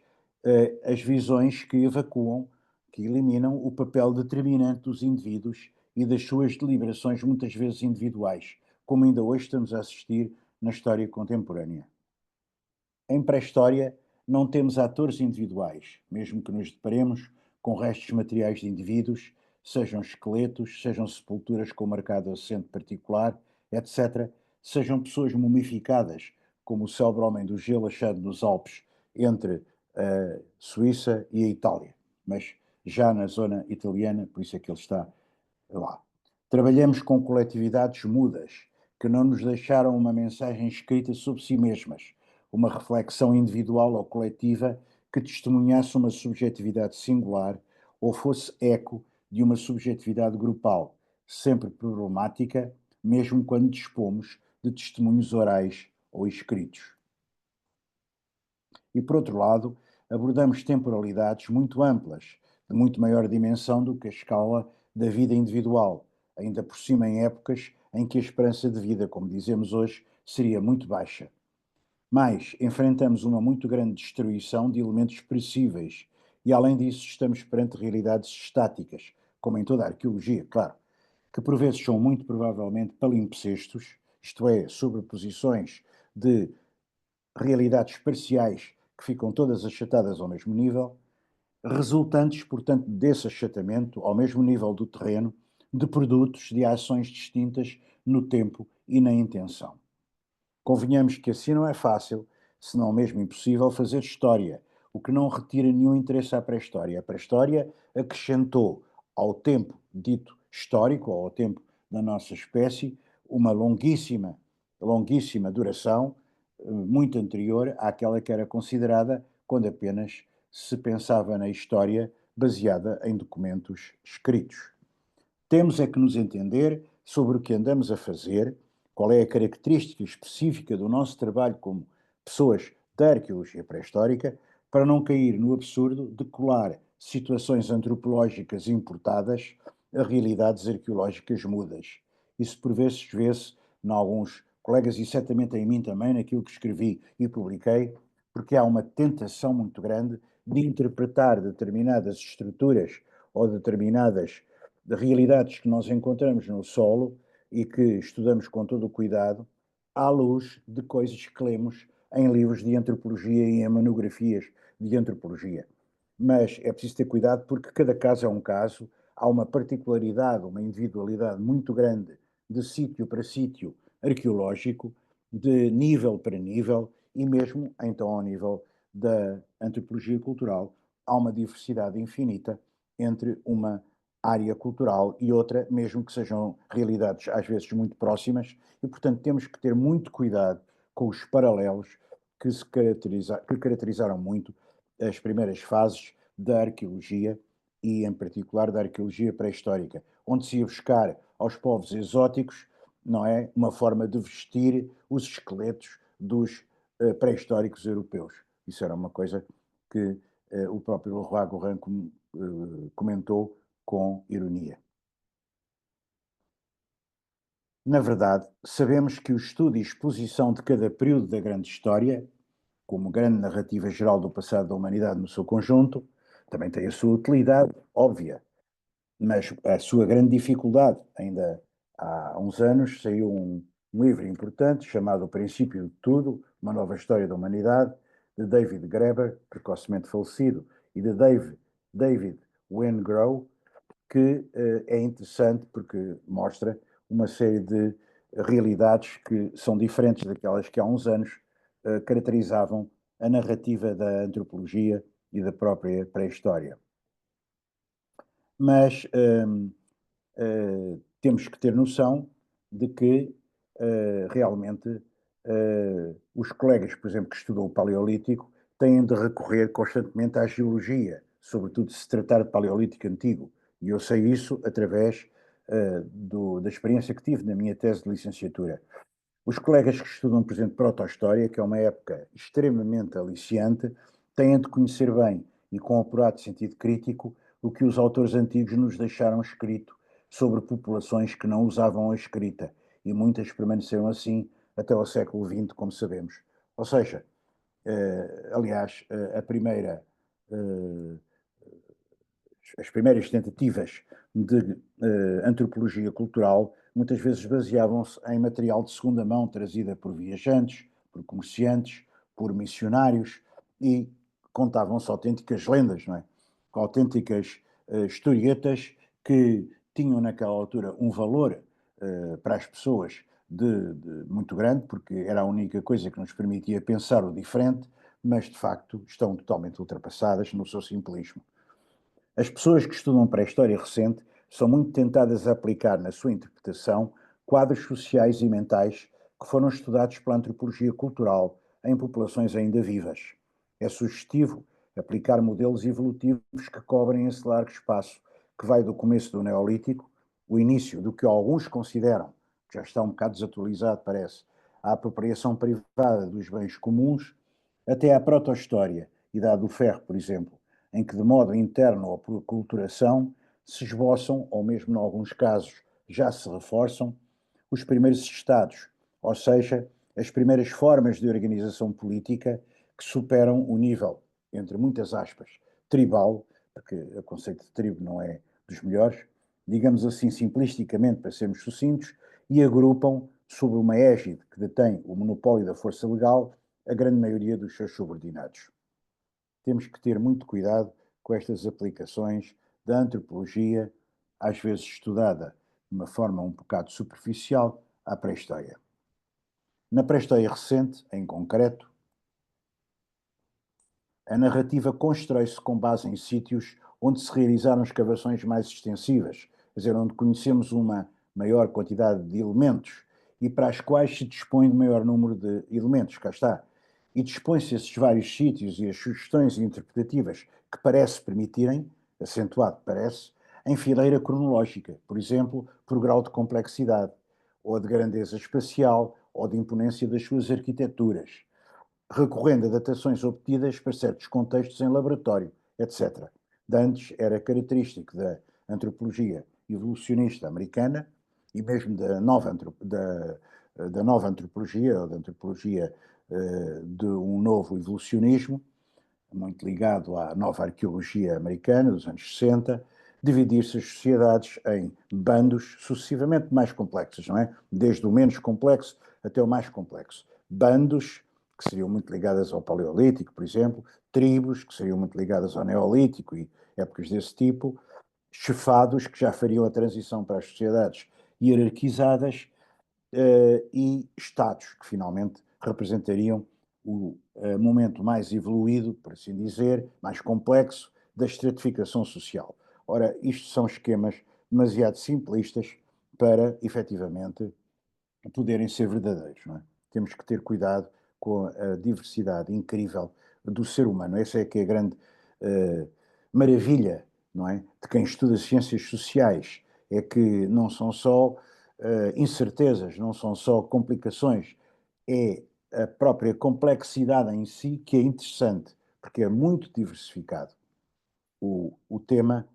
as visões que evacuam, que eliminam o papel determinante dos indivíduos e das suas deliberações, muitas vezes individuais, como ainda hoje estamos a assistir na história contemporânea. Em pré-história, não temos atores individuais, mesmo que nos deparemos com restos materiais de indivíduos, sejam esqueletos, sejam sepulturas com marcado assento particular, etc., sejam pessoas mumificadas, como o célebre homem do gelo achado nos Alpes, entre a Suíça e a Itália, mas já na zona italiana, por isso é que ele está lá. Trabalhamos com coletividades mudas, que não nos deixaram uma mensagem escrita sobre si mesmas, uma reflexão individual ou coletiva que testemunhasse uma subjetividade singular ou fosse eco de uma subjetividade grupal, sempre problemática, mesmo quando dispomos de testemunhos orais ou escritos. E, por outro lado, abordamos temporalidades muito amplas, de muito maior dimensão do que a escala da vida individual, ainda por cima em épocas em que a esperança de vida, como dizemos hoje, seria muito baixa. Mas enfrentamos uma muito grande destruição de elementos perecíveis e, além disso, estamos perante realidades estáticas, como em toda a arqueologia, claro, que por vezes são muito provavelmente palimpsestos, isto é, sobreposições de realidades parciais que ficam todas achatadas ao mesmo nível, resultantes, portanto, desse achatamento, ao mesmo nível do terreno, de produtos de ações distintas no tempo e na intenção. Convenhamos que assim não é fácil, se não mesmo impossível, fazer história, o que não retira nenhum interesse à pré-história. A pré-história acrescentou ao tempo dito histórico, ou ao tempo da nossa espécie, uma longuíssima, longuíssima duração, muito anterior àquela que era considerada quando apenas se pensava na história baseada em documentos escritos. Temos é que nos entender sobre o que andamos a fazer, qual é a característica específica do nosso trabalho como pessoas da arqueologia pré-histórica, para não cair no absurdo de colar situações antropológicas importadas a realidades arqueológicas mudas. Isso por vezes vê-se em alguns colegas e certamente em mim também, naquilo que escrevi e publiquei, porque há uma tentação muito grande de interpretar determinadas estruturas ou determinadas realidades que nós encontramos no solo e que estudamos com todo o cuidado, à luz de coisas que lemos em livros de antropologia e em monografias de antropologia. Mas é preciso ter cuidado porque cada caso é um caso, há uma particularidade, uma individualidade muito grande de sítio para sítio arqueológico, de nível para nível e mesmo então ao nível da antropologia cultural, há uma diversidade infinita entre uma área cultural e outra, mesmo que sejam realidades às vezes muito próximas, e portanto temos que ter muito cuidado com os paralelos que caracterizaram muito as primeiras fases da arqueologia e em particular da arqueologia pré-histórica, onde se ia buscar aos povos exóticos, não é, uma forma de vestir os esqueletos dos pré-históricos europeus. Isso era uma coisa que o próprio Leroy Gorin comentou com ironia. Na verdade, sabemos que o estudo e exposição de cada período da grande história, como grande narrativa geral do passado da humanidade no seu conjunto, também tem a sua utilidade óbvia, mas a sua grande dificuldade, ainda há uns anos, saiu um livro importante chamado O Princípio de Tudo, uma nova história da humanidade, de David Graeber, precocemente falecido, e de David Wengrow, que é interessante porque mostra uma série de realidades que são diferentes daquelas que há uns anos caracterizavam a narrativa da antropologia e da própria pré-história. Mas temos que ter noção de que realmente os colegas, por exemplo, que estudam o Paleolítico, têm de recorrer constantemente à geologia, sobretudo se tratar de Paleolítico antigo. E eu sei isso através da experiência que tive na minha tese de licenciatura. Os colegas que estudam, por exemplo, proto-história, que é uma época extremamente aliciante, têm de conhecer bem e com apurado sentido crítico o que os autores antigos nos deixaram escrito sobre populações que não usavam a escrita, e muitas permaneceram assim até ao século XX, como sabemos. Ou seja, aliás, as primeiras tentativas de antropologia cultural muitas vezes baseavam-se em material de segunda mão trazida por viajantes, por comerciantes, por missionários e contavam-se autênticas lendas, não é? Autênticas historietas que tinham naquela altura um valor para as pessoas de muito grande, porque era a única coisa que nos permitia pensar o diferente, mas de facto estão totalmente ultrapassadas no seu simplismo. As pessoas que estudam pré-história recente são muito tentadas a aplicar na sua interpretação quadros sociais e mentais que foram estudados pela antropologia cultural em populações ainda vivas. É sugestivo aplicar modelos evolutivos que cobrem esse largo espaço que vai do começo do Neolítico, o início do que alguns consideram, que já está um bocado desatualizado, parece, a apropriação privada dos bens comuns, até à proto-história, Idade do Ferro, por exemplo, em que de modo interno ou por aculturação se esboçam, ou mesmo em alguns casos já se reforçam, os primeiros Estados, ou seja, as primeiras formas de organização política que superam o nível, entre muitas aspas, tribal, porque o conceito de tribo não é dos melhores, digamos assim simplisticamente para sermos sucintos, e agrupam sob uma égide que detém o monopólio da força legal a grande maioria dos seus subordinados. Temos que ter muito cuidado com estas aplicações da antropologia, às vezes estudada de uma forma um bocado superficial, à pré-história. Na pré-história recente, em concreto, a narrativa constrói-se com base em sítios onde se realizaram escavações mais extensivas, quer dizer, onde conhecemos uma maior quantidade de elementos e para as quais se dispõe de maior número de elementos, cá está. E dispõe-se esses vários sítios e as sugestões interpretativas que parece permitirem, acentuado parece, em fileira cronológica, por exemplo, por grau de complexidade, ou de grandeza espacial, ou de imponência das suas arquiteturas, recorrendo a datações obtidas para certos contextos em laboratório, etc. De antes era característico da antropologia evolucionista americana e mesmo da nova antropologia, ou da antropologia de um novo evolucionismo, muito ligado à nova arqueologia americana dos anos 60, dividir-se as sociedades em bandos sucessivamente mais complexos, não é? Desde o menos complexo até o mais complexo. Bandos, que seriam muito ligadas ao Paleolítico, por exemplo, tribos, que seriam muito ligadas ao Neolítico e épocas desse tipo, chefados, que já fariam a transição para as sociedades hierarquizadas, e Estados, que finalmente representariam o momento mais evoluído, por assim dizer, mais complexo da estratificação social. Ora, isto são esquemas demasiado simplistas para, efetivamente, poderem ser verdadeiros. Não é? Temos que ter cuidado com a diversidade incrível do ser humano. Essa é que é a grande maravilha, não é? De quem estuda ciências sociais, é que não são só incertezas, não são só complicações, é a própria complexidade em si que é interessante, porque é muito diversificado o tema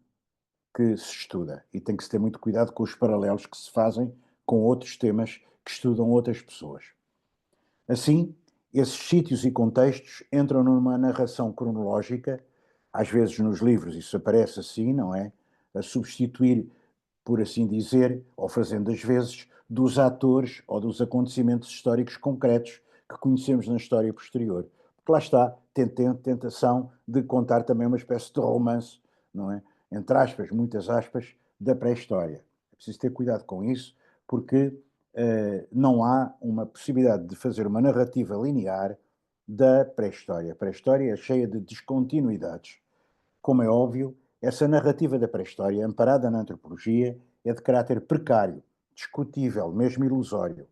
que se estuda e tem que se ter muito cuidado com os paralelos que se fazem com outros temas que estudam outras pessoas. Assim, esses sítios e contextos entram numa narração cronológica, às vezes nos livros isso aparece assim, não é? A substituir, por assim dizer, ou fazendo às vezes, dos atores ou dos acontecimentos históricos concretos que conhecemos na história posterior. Porque lá está, tem tentação de contar também uma espécie de romance, não é? Entre aspas, muitas aspas, da pré-história. É preciso ter cuidado com isso, porque não há uma possibilidade de fazer uma narrativa linear da pré-história. A pré-história é cheia de descontinuidades. Como é óbvio, essa narrativa da pré-história, amparada na antropologia, é de caráter precário, discutível, mesmo ilusório.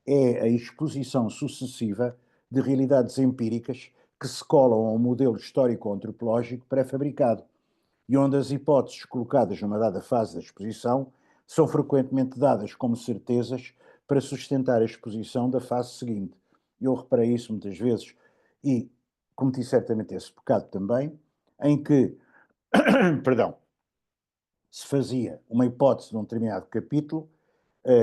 É a exposição sucessiva de realidades empíricas que se colam a um modelo histórico-antropológico pré-fabricado e onde as hipóteses colocadas numa dada fase da exposição são frequentemente dadas como certezas para sustentar a exposição da fase seguinte. Eu reparei isso muitas vezes e cometi certamente esse pecado também, em que, perdão, se fazia uma hipótese de um determinado capítulo,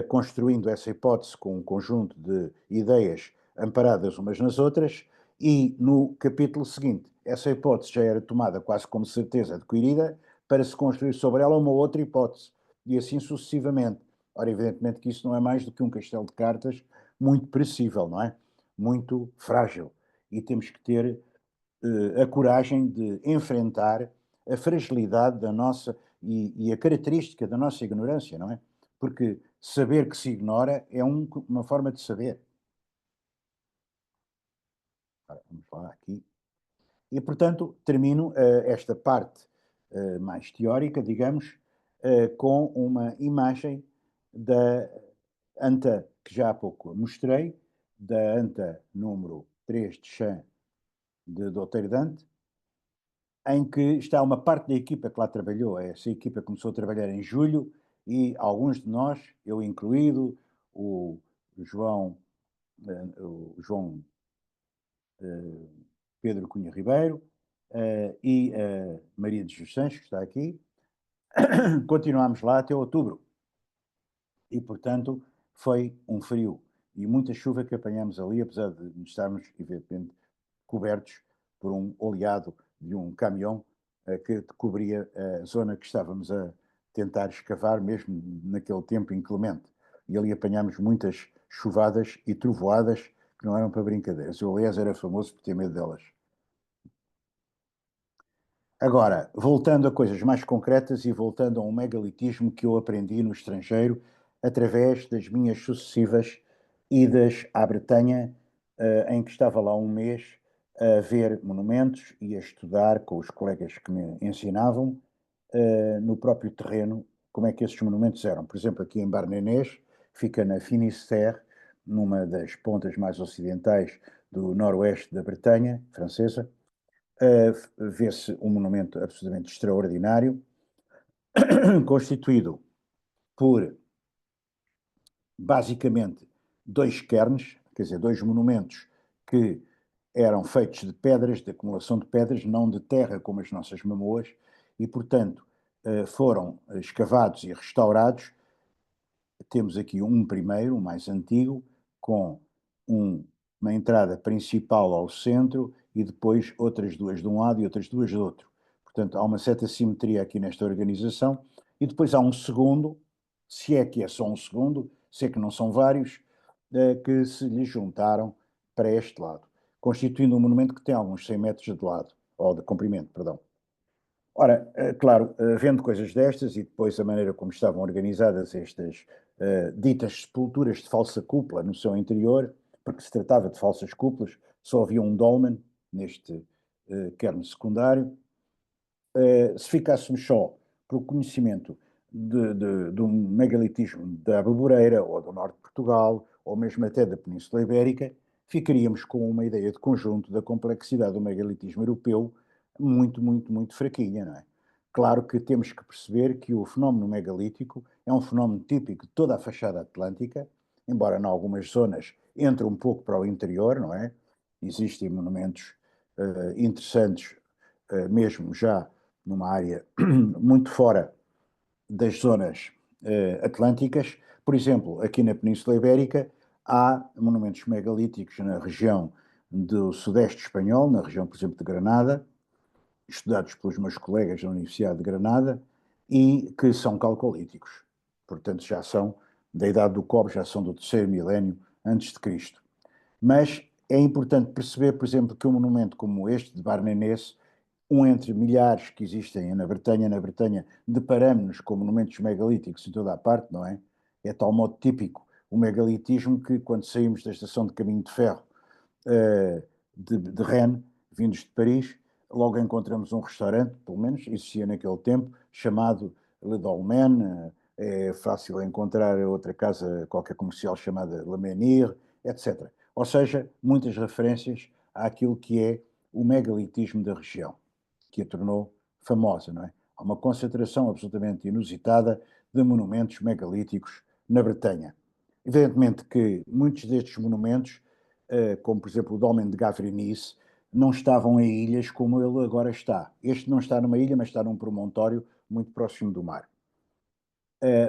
construindo essa hipótese com um conjunto de ideias amparadas umas nas outras, e no capítulo seguinte, essa hipótese já era tomada quase como certeza adquirida para se construir sobre ela uma outra hipótese, e assim sucessivamente. Ora, evidentemente que isso não é mais do que um castelo de cartas muito perecível, não é? Muito frágil. E temos que ter a coragem de enfrentar a fragilidade da nossa e a característica da nossa ignorância, não é? Porque saber que se ignora é uma forma de saber. Ora, vamos lá aqui. E, portanto, termino esta parte mais teórica, digamos, com uma imagem da anta que já há pouco mostrei, da anta número 3 de Chan de Doutor Dante, em que está uma parte da equipa que lá trabalhou. Essa equipa começou a trabalhar em julho e alguns de nós, eu incluído, o João, o João Pedro Cunha Ribeiro e a Maria de Jesus Santos, que está aqui, continuámos lá até outubro. E, portanto, foi um frio e muita chuva que apanhamos ali, apesar de estarmos, evidentemente, cobertos por um oleado de um caminhão que cobria a zona que estávamos a tentar escavar, mesmo naquele tempo inclemente. E ali apanhámos muitas chuvadas e trovoadas que não eram para brincadeiras. Eu, aliás, era famoso por ter medo delas. Agora, voltando a coisas mais concretas e voltando a um megalitismo que eu aprendi no estrangeiro através das minhas sucessivas idas à Bretanha, em que estava lá um mês a ver monumentos e a estudar com os colegas que me ensinavam, no próprio terreno, como é que esses monumentos eram. Por exemplo, aqui em Barnenês, fica na Finistère, numa das pontas mais ocidentais do noroeste da Bretanha francesa, vê-se um monumento absolutamente extraordinário, constituído por, basicamente, dois cairns, quer dizer, dois monumentos que eram feitos de pedras, de acumulação de pedras, não de terra como as nossas mamoas, e, portanto, foram escavados e restaurados. Temos aqui um primeiro, o mais antigo, com uma entrada principal ao centro e depois outras duas de um lado e outras duas do outro. Portanto, há uma certa simetria aqui nesta organização. E depois há um segundo, se é que é só um segundo, se é que não são vários, que se lhe juntaram para este lado, constituindo um monumento que tem alguns 100 metros de lado, ou de comprimento, perdão. Ora, claro, vendo coisas destas e depois a maneira como estavam organizadas estas ditas sepulturas de falsa cúpula no seu interior, porque se tratava de falsas cúpulas, só havia um dolmen neste cairn secundário, se ficássemos só pelo conhecimento de um megalitismo da Aboboreira, ou do norte de Portugal, ou mesmo até da Península Ibérica, ficaríamos com uma ideia de conjunto da complexidade do megalitismo europeu muito, muito, muito fraquinha, não é? Claro que temos que perceber que o fenómeno megalítico é um fenómeno típico de toda a fachada atlântica, embora em algumas zonas entre um pouco para o interior, não é? Existem monumentos interessantes, mesmo já numa área muito fora das zonas atlânticas, Por exemplo, aqui na Península Ibérica há monumentos megalíticos na região do Sudeste Espanhol, na região, por exemplo, de Granada, estudados pelos meus colegas da Universidade de Granada, e que são calcolíticos. Portanto, já são da idade do cobre, já são do terceiro milénio antes de Cristo. Mas é importante perceber, por exemplo, que um monumento como este de Barnenês, um entre milhares que existem na Bretanha deparamos-nos com monumentos megalíticos em toda a parte, não é? É tal modo típico o megalitismo que, quando saímos da estação de caminho de ferro uh, de Rennes, vindos de Paris, logo encontramos um restaurante, pelo menos existia naquele tempo, chamado Le Dolmen. É fácil encontrar outra casa qualquer comercial chamada Le Menhir, etc. Ou seja, muitas referências àquilo que é o megalitismo da região, que a tornou famosa, não é? Há uma concentração absolutamente inusitada de monumentos megalíticos na Bretanha. Evidentemente que muitos destes monumentos, como por exemplo o Dolmen de Gavrinis, não estavam em ilhas como ele agora está. Este não está numa ilha, mas está num promontório muito próximo do mar.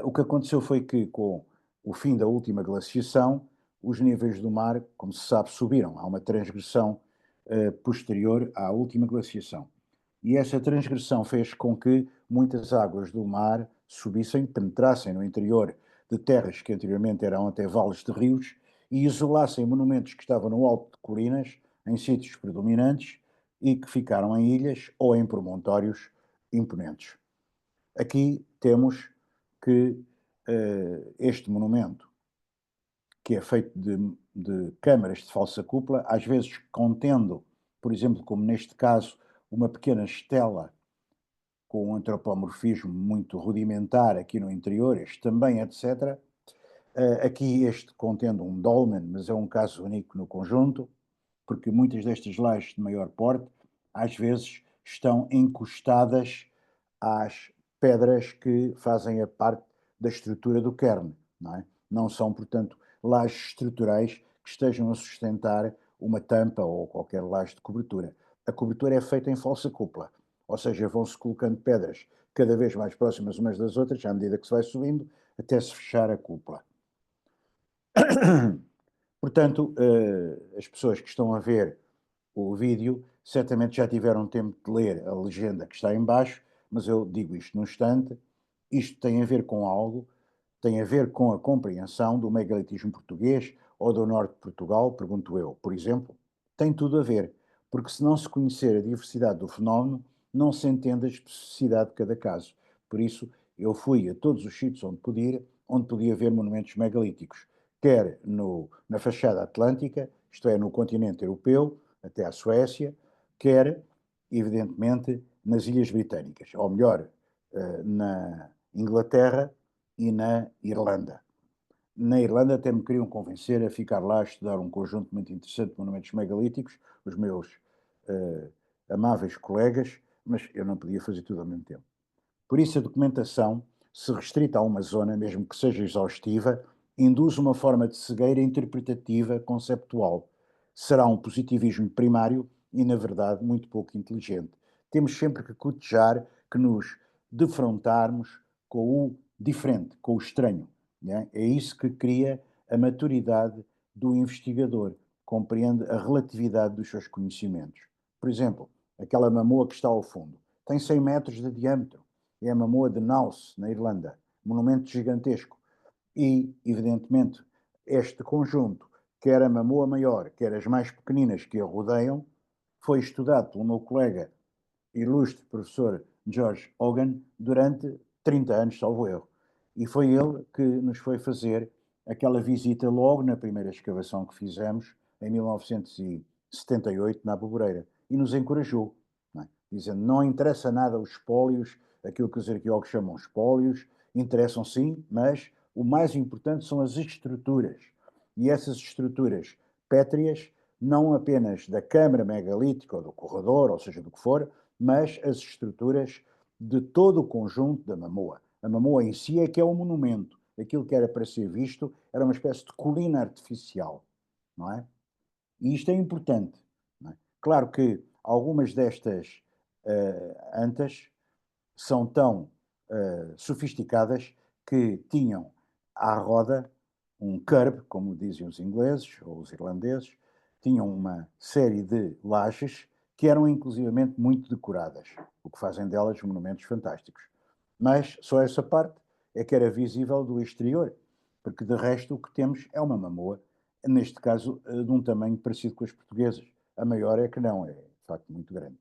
O que aconteceu foi que, com o fim da última glaciação, os níveis do mar, como se sabe, subiram. Há uma transgressão posterior à última glaciação. E essa transgressão fez com que muitas águas do mar subissem, penetrassem no interior de terras que anteriormente eram até vales de rios e isolassem monumentos que estavam no alto de colinas, em sítios predominantes, e que ficaram em ilhas ou em promontórios imponentes. Aqui temos que este monumento, que é feito de câmaras de falsa cúpula, às vezes contendo, por exemplo, como neste caso, uma pequena estela com um antropomorfismo muito rudimentar aqui no interior, este também, etc. Aqui este contendo um dolmen, mas é um caso único no conjunto, porque muitas destas lajes de maior porte, às vezes, estão encostadas às pedras que fazem a parte da estrutura do cairn, não é? Não são, portanto, lajes estruturais que estejam a sustentar uma tampa ou qualquer laje de cobertura. A cobertura é feita em falsa cúpula, ou seja, vão-se colocando pedras cada vez mais próximas umas das outras, à medida que se vai subindo, até se fechar a cúpula. Portanto, as pessoas que estão a ver o vídeo certamente já tiveram tempo de ler a legenda que está em baixo, mas eu digo isto no instante. Isto tem a ver com algo, tem a ver com a compreensão do megalitismo português ou do norte de Portugal, pergunto eu, por exemplo. Tem tudo a ver, porque se não se conhecer a diversidade do fenómeno, não se entende a especificidade de cada caso. Por isso, eu fui a todos os sítios onde podia ver monumentos megalíticos, quer na fachada atlântica, isto é, no continente europeu, até à Suécia, quer, evidentemente, nas Ilhas Britânicas, ou melhor, na Inglaterra e na Irlanda. Na Irlanda até me queriam convencer a ficar lá a estudar um conjunto muito interessante de monumentos megalíticos, os meus amáveis colegas, mas eu não podia fazer tudo ao mesmo tempo. Por isso a documentação, se restrita a uma zona, mesmo que seja exaustiva, induz uma forma de cegueira interpretativa conceptual. Será um positivismo primário e, na verdade, muito pouco inteligente. Temos sempre que cotejar, que nos defrontarmos com o diferente, com o estranho. Né? É isso que cria a maturidade do investigador, compreende a relatividade dos seus conhecimentos. Por exemplo, aquela mamoa que está ao fundo tem 100 metros de diâmetro. É a mamoa de Naus, na Irlanda. Monumento gigantesco. E, evidentemente, este conjunto, quer a mamoa maior, quer as mais pequeninas que a rodeiam, foi estudado pelo meu colega ilustre professor George Hogan durante 30 anos, salvo erro. E foi ele que nos foi fazer aquela visita logo na primeira escavação que fizemos, em 1978, na Aboboreira, e nos encorajou, não é? Dizendo, não interessa nada os espólios, aquilo que os arqueólogos chamam espólios, interessam sim, mas o mais importante são as estruturas. E essas estruturas pétreas, não apenas da câmara megalítica ou do corredor, ou seja, do que for, mas as estruturas de todo o conjunto da Mamoa. A Mamoa em si é que é um monumento. Aquilo que era para ser visto era uma espécie de colina artificial, não é? E isto é importante. Não é? Claro que algumas destas antas são tão sofisticadas que tinham à roda, um curb, como dizem os ingleses ou os irlandeses, tinham uma série de lajes que eram inclusivamente muito decoradas, o que fazem delas monumentos fantásticos. Mas só essa parte é que era visível do exterior, porque de resto o que temos é uma mamoa, neste caso de um tamanho parecido com as portuguesas. A maior é que não, é de facto muito grande.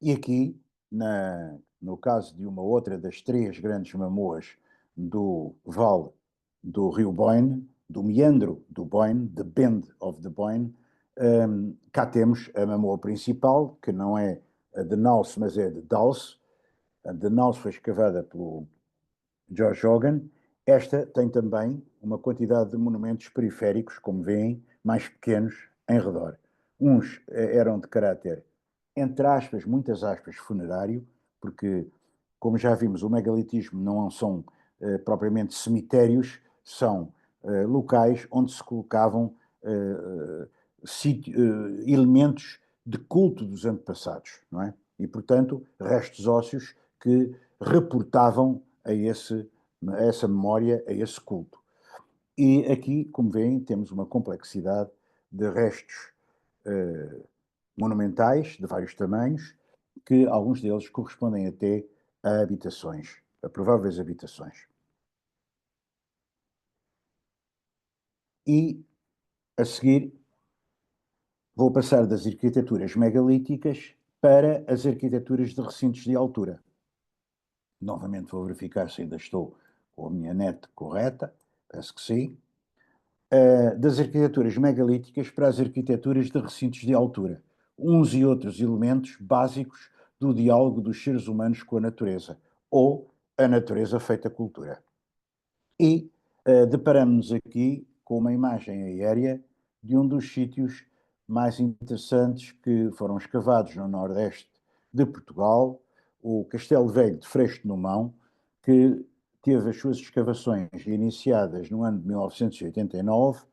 E aqui, no caso de uma outra das três grandes mamoas do vale do rio Boyne, do meandro do Boyne, the Bend of the Boyne, cá temos a mamoa principal, que não é a de Naus, mas é de Dowse. A de Naus foi escavada pelo George Hogan. Esta tem também uma quantidade de monumentos periféricos, como veem, mais pequenos em redor. Uns eram de caráter, entre aspas, muitas aspas, funerário, porque, como já vimos, o megalitismo não são propriamente cemitérios, são locais onde se colocavam elementos de culto dos antepassados, não é? E, portanto, restos ósseos que reportavam a essa memória, a esse culto. E aqui, como veem, temos uma complexidade de restos monumentais, de vários tamanhos, que alguns deles correspondem até a habitações, a prováveis habitações. E, a seguir, vou passar das arquiteturas megalíticas para as arquiteturas de recintos de altura. Novamente vou verificar se ainda estou com a minha net correta, penso que sim. Das arquiteturas megalíticas para as arquiteturas de recintos de altura, uns e outros elementos básicos do diálogo dos seres humanos com a natureza, ou a natureza feita cultura. E deparamos-nos aqui com uma imagem aérea de um dos sítios mais interessantes que foram escavados no nordeste de Portugal, o Castelo Velho de Freixo de Nomão, que teve as suas escavações iniciadas no ano de 1989,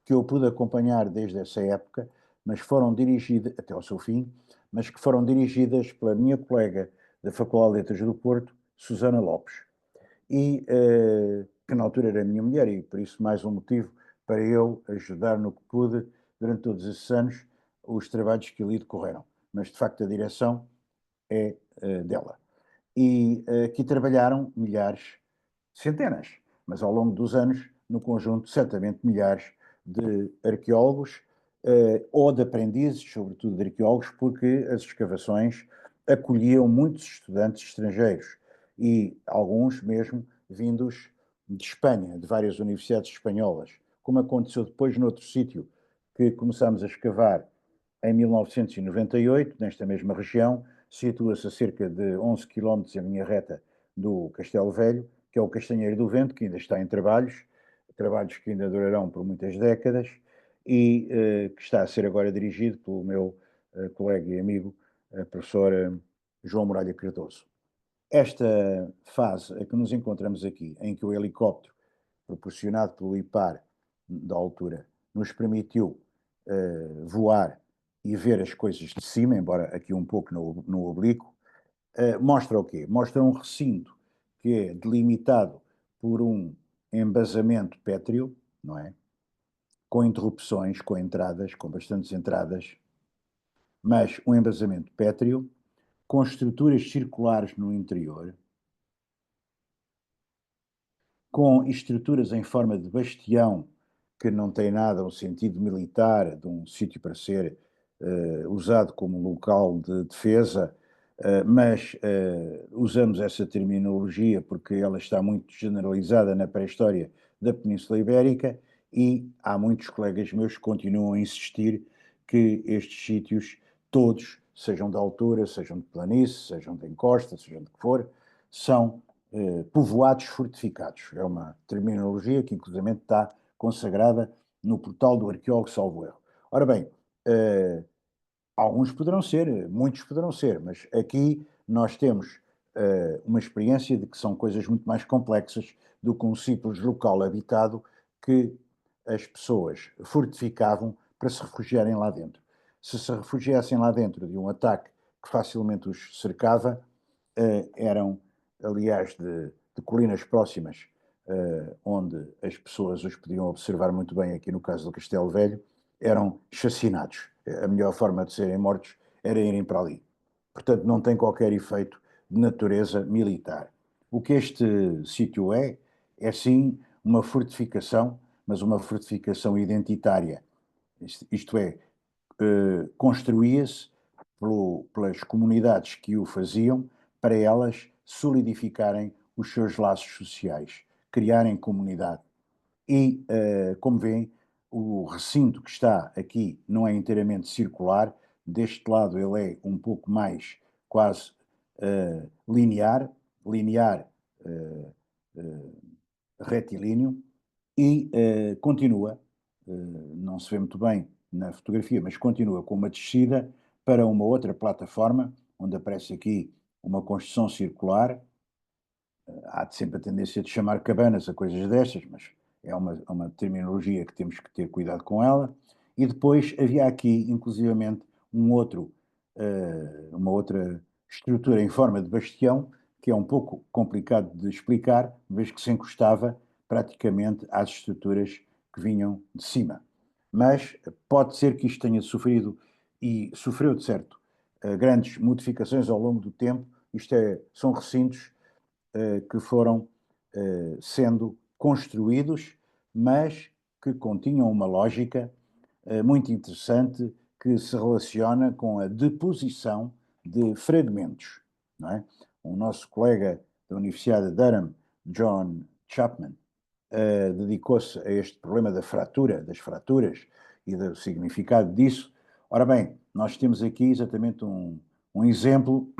que eu pude acompanhar desde essa época, mas foram dirigidas, até ao seu fim, mas que foram dirigidas pela minha colega da Faculdade de Letras do Porto, Susana Lopes, e que na altura era minha mulher, e por isso mais um motivo para eu ajudar no que pude, durante todos esses anos, os trabalhos que ali decorreram. Mas, de facto, a direção é dela. E aqui trabalharam milhares, centenas, mas ao longo dos anos, no conjunto, certamente milhares de arqueólogos ou de aprendizes, sobretudo de arqueólogos, porque as escavações acolhiam muitos estudantes estrangeiros e alguns mesmo vindos de Espanha, de várias universidades espanholas, como aconteceu depois noutro sítio que começámos a escavar em 1998, nesta mesma região, situa-se a cerca de 11 quilómetros em linha reta do Castelo Velho, que é o Castanheiro do Vento, que ainda está em trabalhos, trabalhos que ainda durarão por muitas décadas, e que está a ser agora dirigido pelo meu colega e amigo, professor João Muralha Cardoso. Esta fase a que nos encontramos aqui, em que o helicóptero, proporcionado pelo IPAR da altura, nos permitiu voar e ver as coisas de cima, embora aqui um pouco no oblíquo, mostra o quê? Mostra um recinto que é delimitado por um embasamento pétreo, não é? Com interrupções, com entradas, com bastantes entradas, mas um embasamento pétreo, com estruturas circulares no interior, com estruturas em forma de bastião, que não tem nada um sentido militar, de um sítio para ser usado como local de defesa, mas usamos essa terminologia porque ela está muito generalizada na pré-história da Península Ibérica e há muitos colegas meus que continuam a insistir que estes sítios, todos, sejam de altura, sejam de planície, sejam de encosta, sejam de que for, são povoados fortificados. É uma terminologia que, inclusive, está consagrada no portal do arqueólogo salvo erro. Ora bem, alguns poderão ser, muitos poderão ser, mas aqui nós temos uma experiência de que são coisas muito mais complexas do que um simples local habitado que as pessoas fortificavam para se refugiarem lá dentro. Se refugiassem lá dentro de um ataque que facilmente os cercava, eram, aliás, de de colinas próximas, onde as pessoas os podiam observar muito bem, aqui no caso do Castelo Velho, eram chacinados. A melhor forma de serem mortos era irem para ali. Portanto, não tem qualquer efeito de natureza militar. O que este sítio é sim uma fortificação, mas uma fortificação identitária. Isto é, construía-se pelas comunidades que o faziam para elas solidificarem os seus laços sociais, criarem comunidade. E, como veem, o recinto que está aqui não é inteiramente circular, deste lado ele é um pouco mais quase linear, linear, uh, uh, retilíneo, e continua, não se vê muito bem na fotografia, mas continua com uma descida para uma outra plataforma, onde aparece aqui uma construção circular. Há sempre a tendência de chamar cabanas a coisas destas, mas é uma terminologia que temos que ter cuidado com ela. E depois havia aqui, inclusivamente, uma outra estrutura em forma de bastião, que é um pouco complicado de explicar, vez que se encostava praticamente às estruturas que vinham de cima. Mas pode ser que isto tenha sofrido, e sofreu de certo, grandes modificações ao longo do tempo. São recintos que foram sendo construídos, mas que continham uma lógica muito interessante que se relaciona com a deposição de fragmentos. Não é? O nosso colega da Universidade de Durham, John Chapman, dedicou-se a este problema das fraturas e do significado disso. Ora bem, nós temos aqui exatamente um exemplo,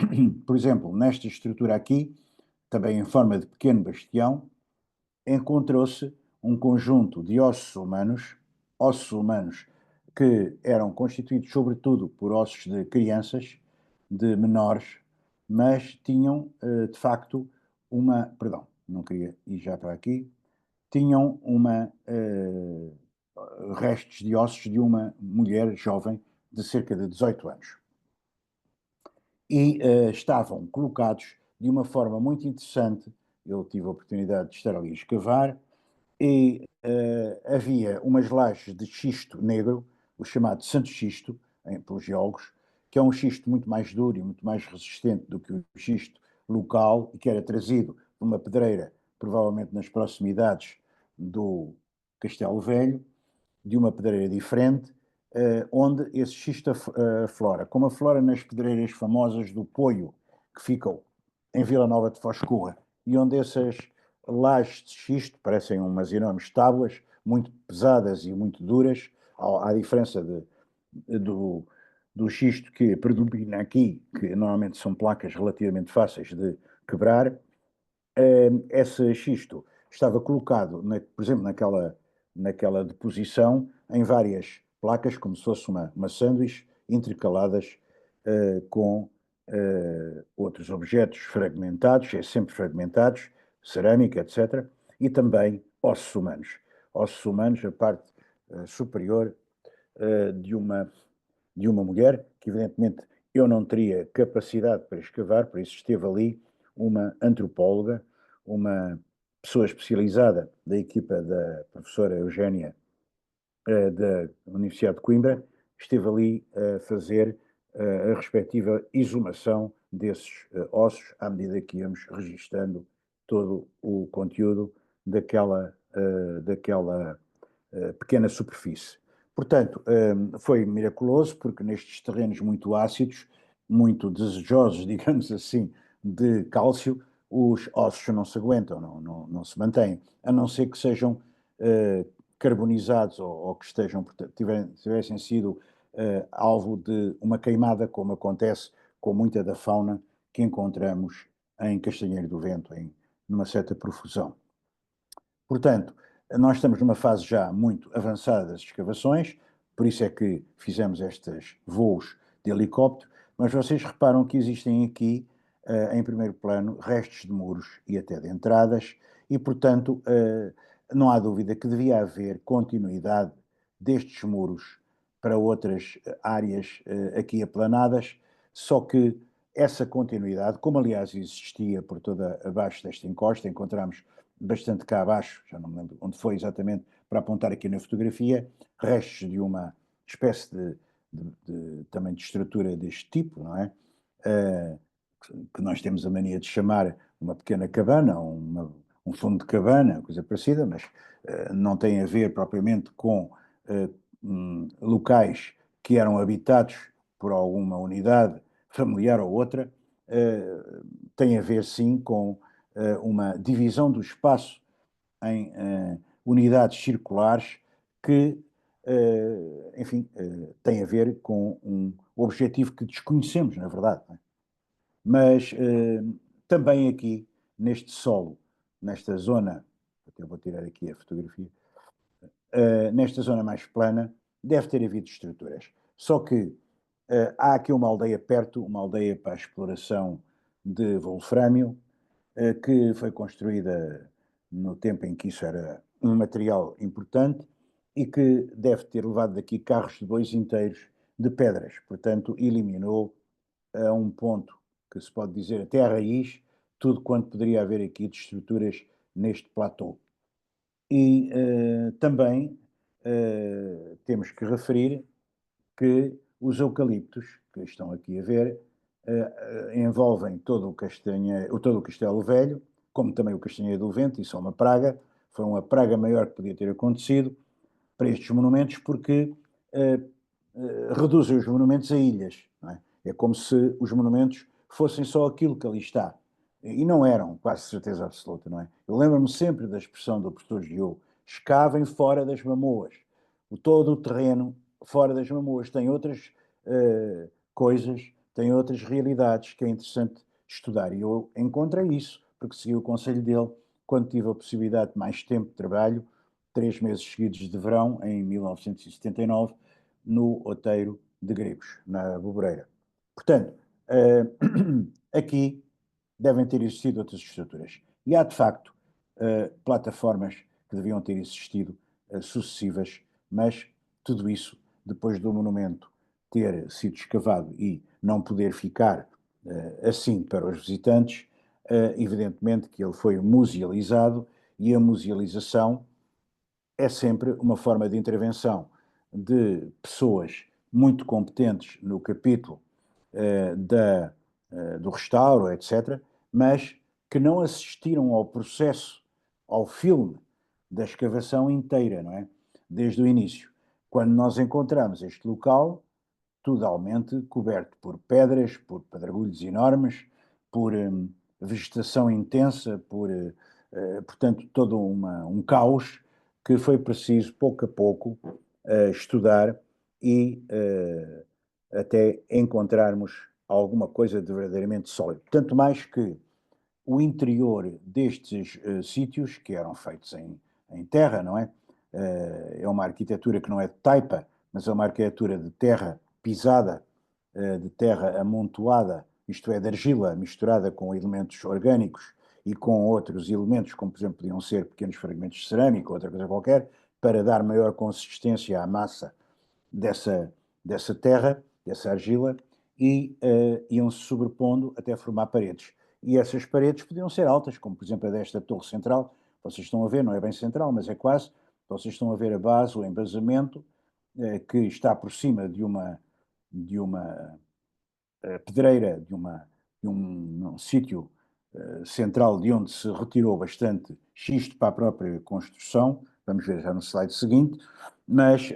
por exemplo, nesta estrutura aqui, também em forma de pequeno bastião, encontrou-se um conjunto de ossos humanos que eram constituídos sobretudo por ossos de crianças, de menores, mas tinham de facto perdão, não queria ir já para aqui, tinham restos de ossos de uma mulher jovem de cerca de 18 anos. E estavam colocados de uma forma muito interessante. Eu tive a oportunidade de estar ali a escavar, e havia umas lajes de xisto negro, o chamado santo xisto, pelos geólogos, que é um xisto muito mais duro e muito mais resistente do que o xisto local, e que era trazido de uma pedreira, provavelmente nas proximidades do Castelo Velho, de uma pedreira diferente, onde esse xisto aflora. Como aflora nas pedreiras famosas do Poio, que ficam em Vila Nova de Foz Coa, e onde essas lajes de xisto parecem umas enormes tábuas, muito pesadas e muito duras, à diferença do xisto que predomina aqui, que normalmente são placas relativamente fáceis de quebrar. Esse xisto estava colocado, por exemplo, naquela deposição, em várias placas, como se fosse uma sanduíche, intercaladas com outros objetos fragmentados, sempre fragmentados, cerâmica, etc., e também ossos humanos. Ossos humanos, a parte superior de uma mulher, que evidentemente eu não teria capacidade para escavar, por isso esteve ali uma antropóloga, uma pessoa especializada da equipa da professora Eugénia, da Universidade de Coimbra, esteve ali a fazer a respectiva exumação desses ossos, à medida que íamos registando todo o conteúdo daquela pequena superfície. Portanto, foi miraculoso, porque nestes terrenos muito ácidos, muito desejosos, digamos assim, de cálcio, os ossos não se aguentam, não se mantêm, a não ser que sejam carbonizados, ou que estejam, portanto, tivessem sido alvo de uma queimada, como acontece com muita da fauna que encontramos em Castanheiro do Vento, numa certa profusão. Portanto, nós estamos numa fase já muito avançada das escavações, por isso é que fizemos estes voos de helicóptero, mas vocês reparam que existem aqui, em primeiro plano, restos de muros e até de entradas, e, portanto, não há dúvida que devia haver continuidade destes muros para outras áreas aqui aplanadas, só que essa continuidade, como aliás existia por toda abaixo desta encosta, encontramos bastante cá abaixo, já não me lembro onde foi exatamente, para apontar aqui na fotografia, restos de uma espécie também de estrutura deste tipo, não é? Uh, que nós temos a mania de chamar uma pequena cabana, um fundo de cabana, coisa parecida, mas não tem a ver propriamente com locais que eram habitados por alguma unidade familiar ou outra, tem a ver sim com uma divisão do espaço em unidades circulares que, enfim, tem a ver com um objetivo que desconhecemos, na verdade. Não é? Mas também aqui, neste solo, nesta zona, até vou tirar aqui a fotografia, nesta zona mais plana, deve ter havido estruturas. Só que há aqui uma aldeia perto, uma aldeia para a exploração de wolframio, que foi construída no tempo em que isso era um material importante e que deve ter levado daqui carros de bois inteiros de pedras. Portanto, eliminou a um ponto que se pode dizer até à raiz tudo quanto poderia haver aqui de estruturas neste platô. E também temos que referir que os eucaliptos, que estão aqui a ver, envolvem todo o Castelo Velho, como também o Castanheiro do Vento, isso é uma praga, foi uma praga maior que podia ter acontecido para estes monumentos, porque reduzem os monumentos a ilhas. Não é? É como se os monumentos fossem só aquilo que ali está. E não eram, quase certeza absoluta, não é? Eu lembro-me sempre da expressão do professor Gil, escavem fora das mamoas. Todo o terreno fora das mamoas tem outras coisas, tem outras realidades que é interessante estudar. E eu encontrei isso, porque segui o conselho dele quando tive a possibilidade de mais tempo de trabalho, 3 meses seguidos de verão, em 1979, no Outeiro de Gregos, na Boboreira. Portanto, aqui devem ter existido outras estruturas. E há, de facto, plataformas que deviam ter existido sucessivas, mas tudo isso, depois do monumento ter sido escavado e não poder ficar assim para os visitantes, evidentemente que ele foi musealizado e a musealização é sempre uma forma de intervenção de pessoas muito competentes no capítulo do restauro, etc., mas que não assistiram ao processo, ao filme da escavação inteira, não é? Desde o início. Quando nós encontramos este local, totalmente coberto por pedras, por pedregulhos enormes, por vegetação intensa, portanto, todo um caos que foi preciso, pouco a pouco, estudar e até encontrarmos alguma coisa de verdadeiramente sólido. Tanto mais que o interior destes sítios, que eram feitos em terra, não é? É uma arquitetura que não é de taipa, mas é uma arquitetura de terra pisada, de terra amontoada, isto é, de argila misturada com elementos orgânicos e com outros elementos, como por exemplo podiam ser pequenos fragmentos de cerâmica ou outra coisa qualquer, para dar maior consistência à massa dessa terra, dessa argila, e iam-se sobrepondo até formar paredes. E essas paredes podiam ser altas, como por exemplo a desta torre central, vocês estão a ver, não é bem central, mas é quase, vocês estão a ver a base, o embasamento, que está por cima de uma pedreira, de um sítio central de onde se retirou bastante xisto para a própria construção, vamos ver já no slide seguinte, mas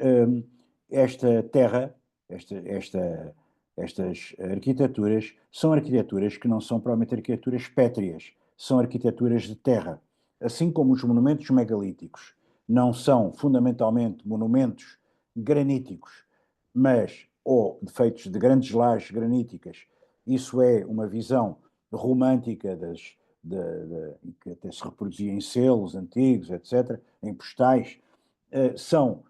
esta terra, estas arquiteturas, são arquiteturas que não são provavelmente arquiteturas pétreas, são arquiteturas de terra, assim como os monumentos megalíticos não são fundamentalmente monumentos graníticos, mas ou feitos de grandes lajes graníticas. Isso é uma visão romântica que até se reproduzia em selos antigos, etc., em postais. São,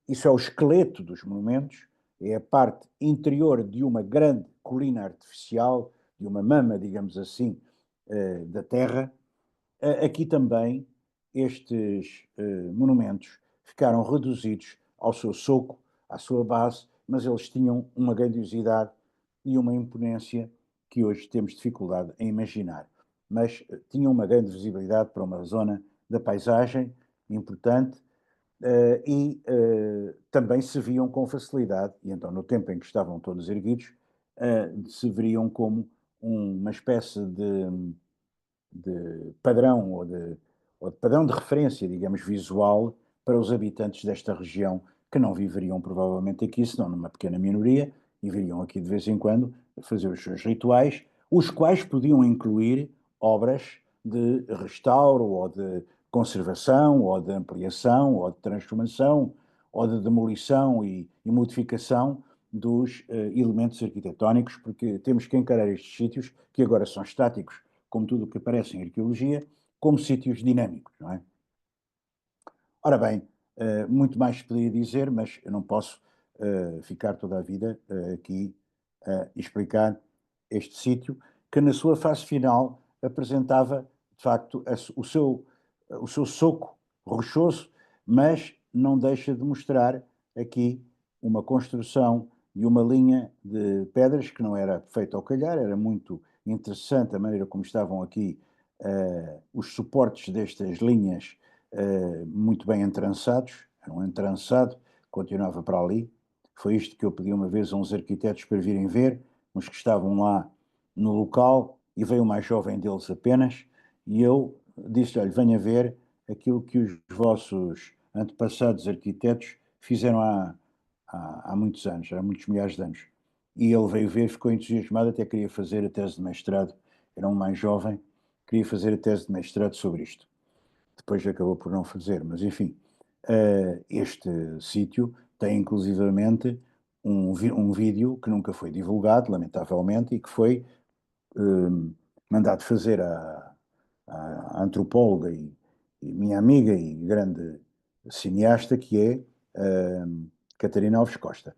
isso é o esqueleto dos monumentos, é a parte interior de uma grande colina artificial, de uma mama, digamos assim, da Terra. Aqui também estes monumentos ficaram reduzidos ao seu soco, à sua base, mas eles tinham uma grandiosidade e uma imponência que hoje temos dificuldade em imaginar. Mas tinham uma grande visibilidade para uma zona da paisagem importante e também se viam com facilidade, e então no tempo em que estavam todos erguidos, se veriam como uma espécie de padrão ou de padrão de referência, digamos, visual para os habitantes desta região que não viveriam provavelmente aqui, senão numa pequena minoria, e viriam aqui de vez em quando fazer os seus rituais, os quais podiam incluir obras de restauro ou de conservação ou de ampliação ou de transformação ou de demolição e modificação dos elementos arquitetónicos, porque temos que encarar estes sítios, que agora são estáticos, como tudo o que aparece em arqueologia, como sítios dinâmicos, não é? Ora bem, muito mais se poderia dizer, mas eu não posso ficar toda a vida aqui a explicar este sítio, que na sua fase final apresentava, de facto, o seu soco rochoso, mas não deixa de mostrar aqui uma construção de uma linha de pedras que não era feita ao calhar, era muito interessante a maneira como estavam aqui os suportes destas linhas muito bem entrançados, era um entrançado, continuava para ali. Foi isto que eu pedi uma vez a uns arquitetos para virem ver, uns que estavam lá no local, e veio o mais jovem deles apenas, e eu disse: olha, venha ver aquilo que os vossos antepassados arquitetos fizeram há muitos anos, há muitos milhares de anos. E ele veio ver, ficou entusiasmado, até queria fazer a tese de mestrado, era um mais jovem, queria fazer a tese de mestrado sobre isto. Depois acabou por não fazer, mas enfim, este sítio tem inclusivamente um vídeo que nunca foi divulgado, lamentavelmente, e que foi mandado fazer à antropóloga e minha amiga e grande cineasta, que é Catarina Alves Costa.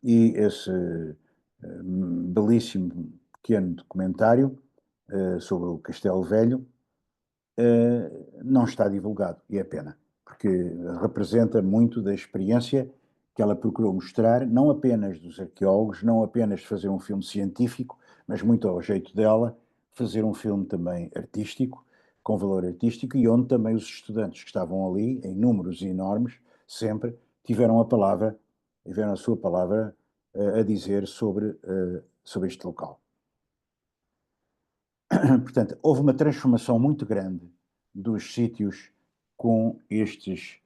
E esse belíssimo pequeno documentário sobre o Castelo Velho não está divulgado, e é pena, porque representa muito da experiência que ela procurou mostrar, não apenas dos arqueólogos, não apenas fazer um filme científico, mas muito ao jeito dela, fazer um filme também artístico, com valor artístico, e onde também os estudantes que estavam ali, em números enormes, sempre tiveram a sua palavra a dizer sobre este local. Portanto, houve uma transformação muito grande dos sítios com estes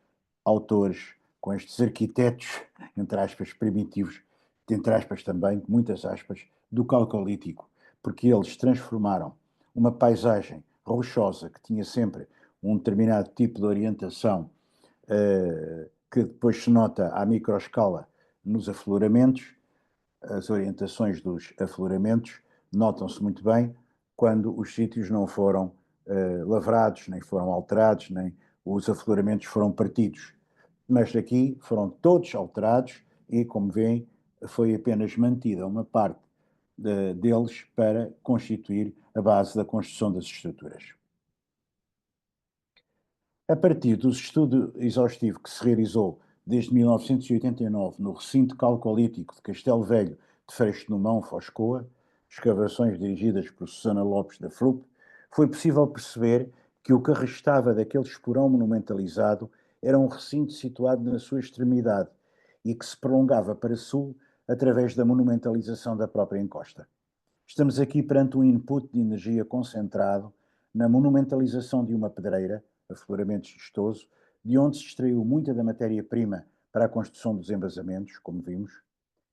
autores, com estes arquitetos, entre aspas, primitivos, entre aspas também, muitas aspas, do Calcolítico, porque eles transformaram uma paisagem rochosa que tinha sempre um determinado tipo de orientação, que depois se nota à microescala nos afloramentos. As orientações dos afloramentos notam-se muito bem quando os sítios não foram lavrados, nem foram alterados, nem os afloramentos foram partidos. Mas aqui foram todos alterados e, como veem, foi apenas mantida uma parte deles para constituir a base da construção das estruturas. A partir do estudo exaustivo que se realizou desde 1989 no recinto calcolítico de Castelo Velho de Freixo no Mão, Foscoa, escavações dirigidas por Susana Lopes da FRUP, foi possível perceber que o que restava daquele esporão monumentalizado era um recinto situado na sua extremidade e que se prolongava para sul através da monumentalização da própria encosta. Estamos aqui perante um input de energia concentrado na monumentalização de uma pedreira, afloramento xistoso, de onde se extraiu muita da matéria-prima para a construção dos embasamentos, como vimos.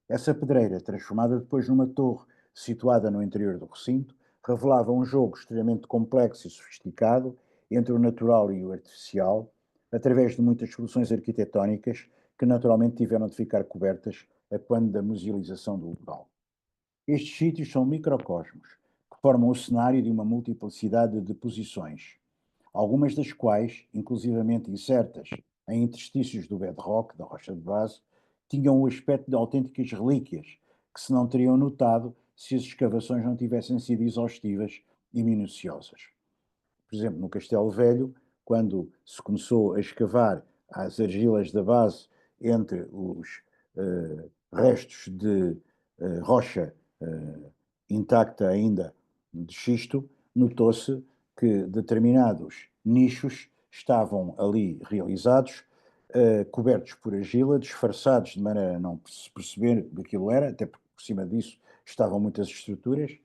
Essa pedreira, transformada depois numa torre situada no interior do recinto, revelava um jogo extremamente complexo e sofisticado entre o natural e o artificial, através de muitas soluções arquitetónicas que naturalmente tiveram de ficar cobertas a quando da musealização do local. Estes sítios são microcosmos, que formam o cenário de uma multiplicidade de posições, algumas das quais, inclusivamente insertas em interstícios do bedrock, da rocha de base, tinham o aspecto de autênticas relíquias, que se não teriam notado se as escavações não tivessem sido exaustivas e minuciosas. Por exemplo, no Castelo Velho, quando se começou a escavar as argilas da base entre os restos de rocha intacta ainda de xisto, notou-se que determinados nichos estavam ali realizados, cobertos por argila, disfarçados de maneira a não se perceber o que aquilo era, até porque por cima disso estavam muitas estruturas,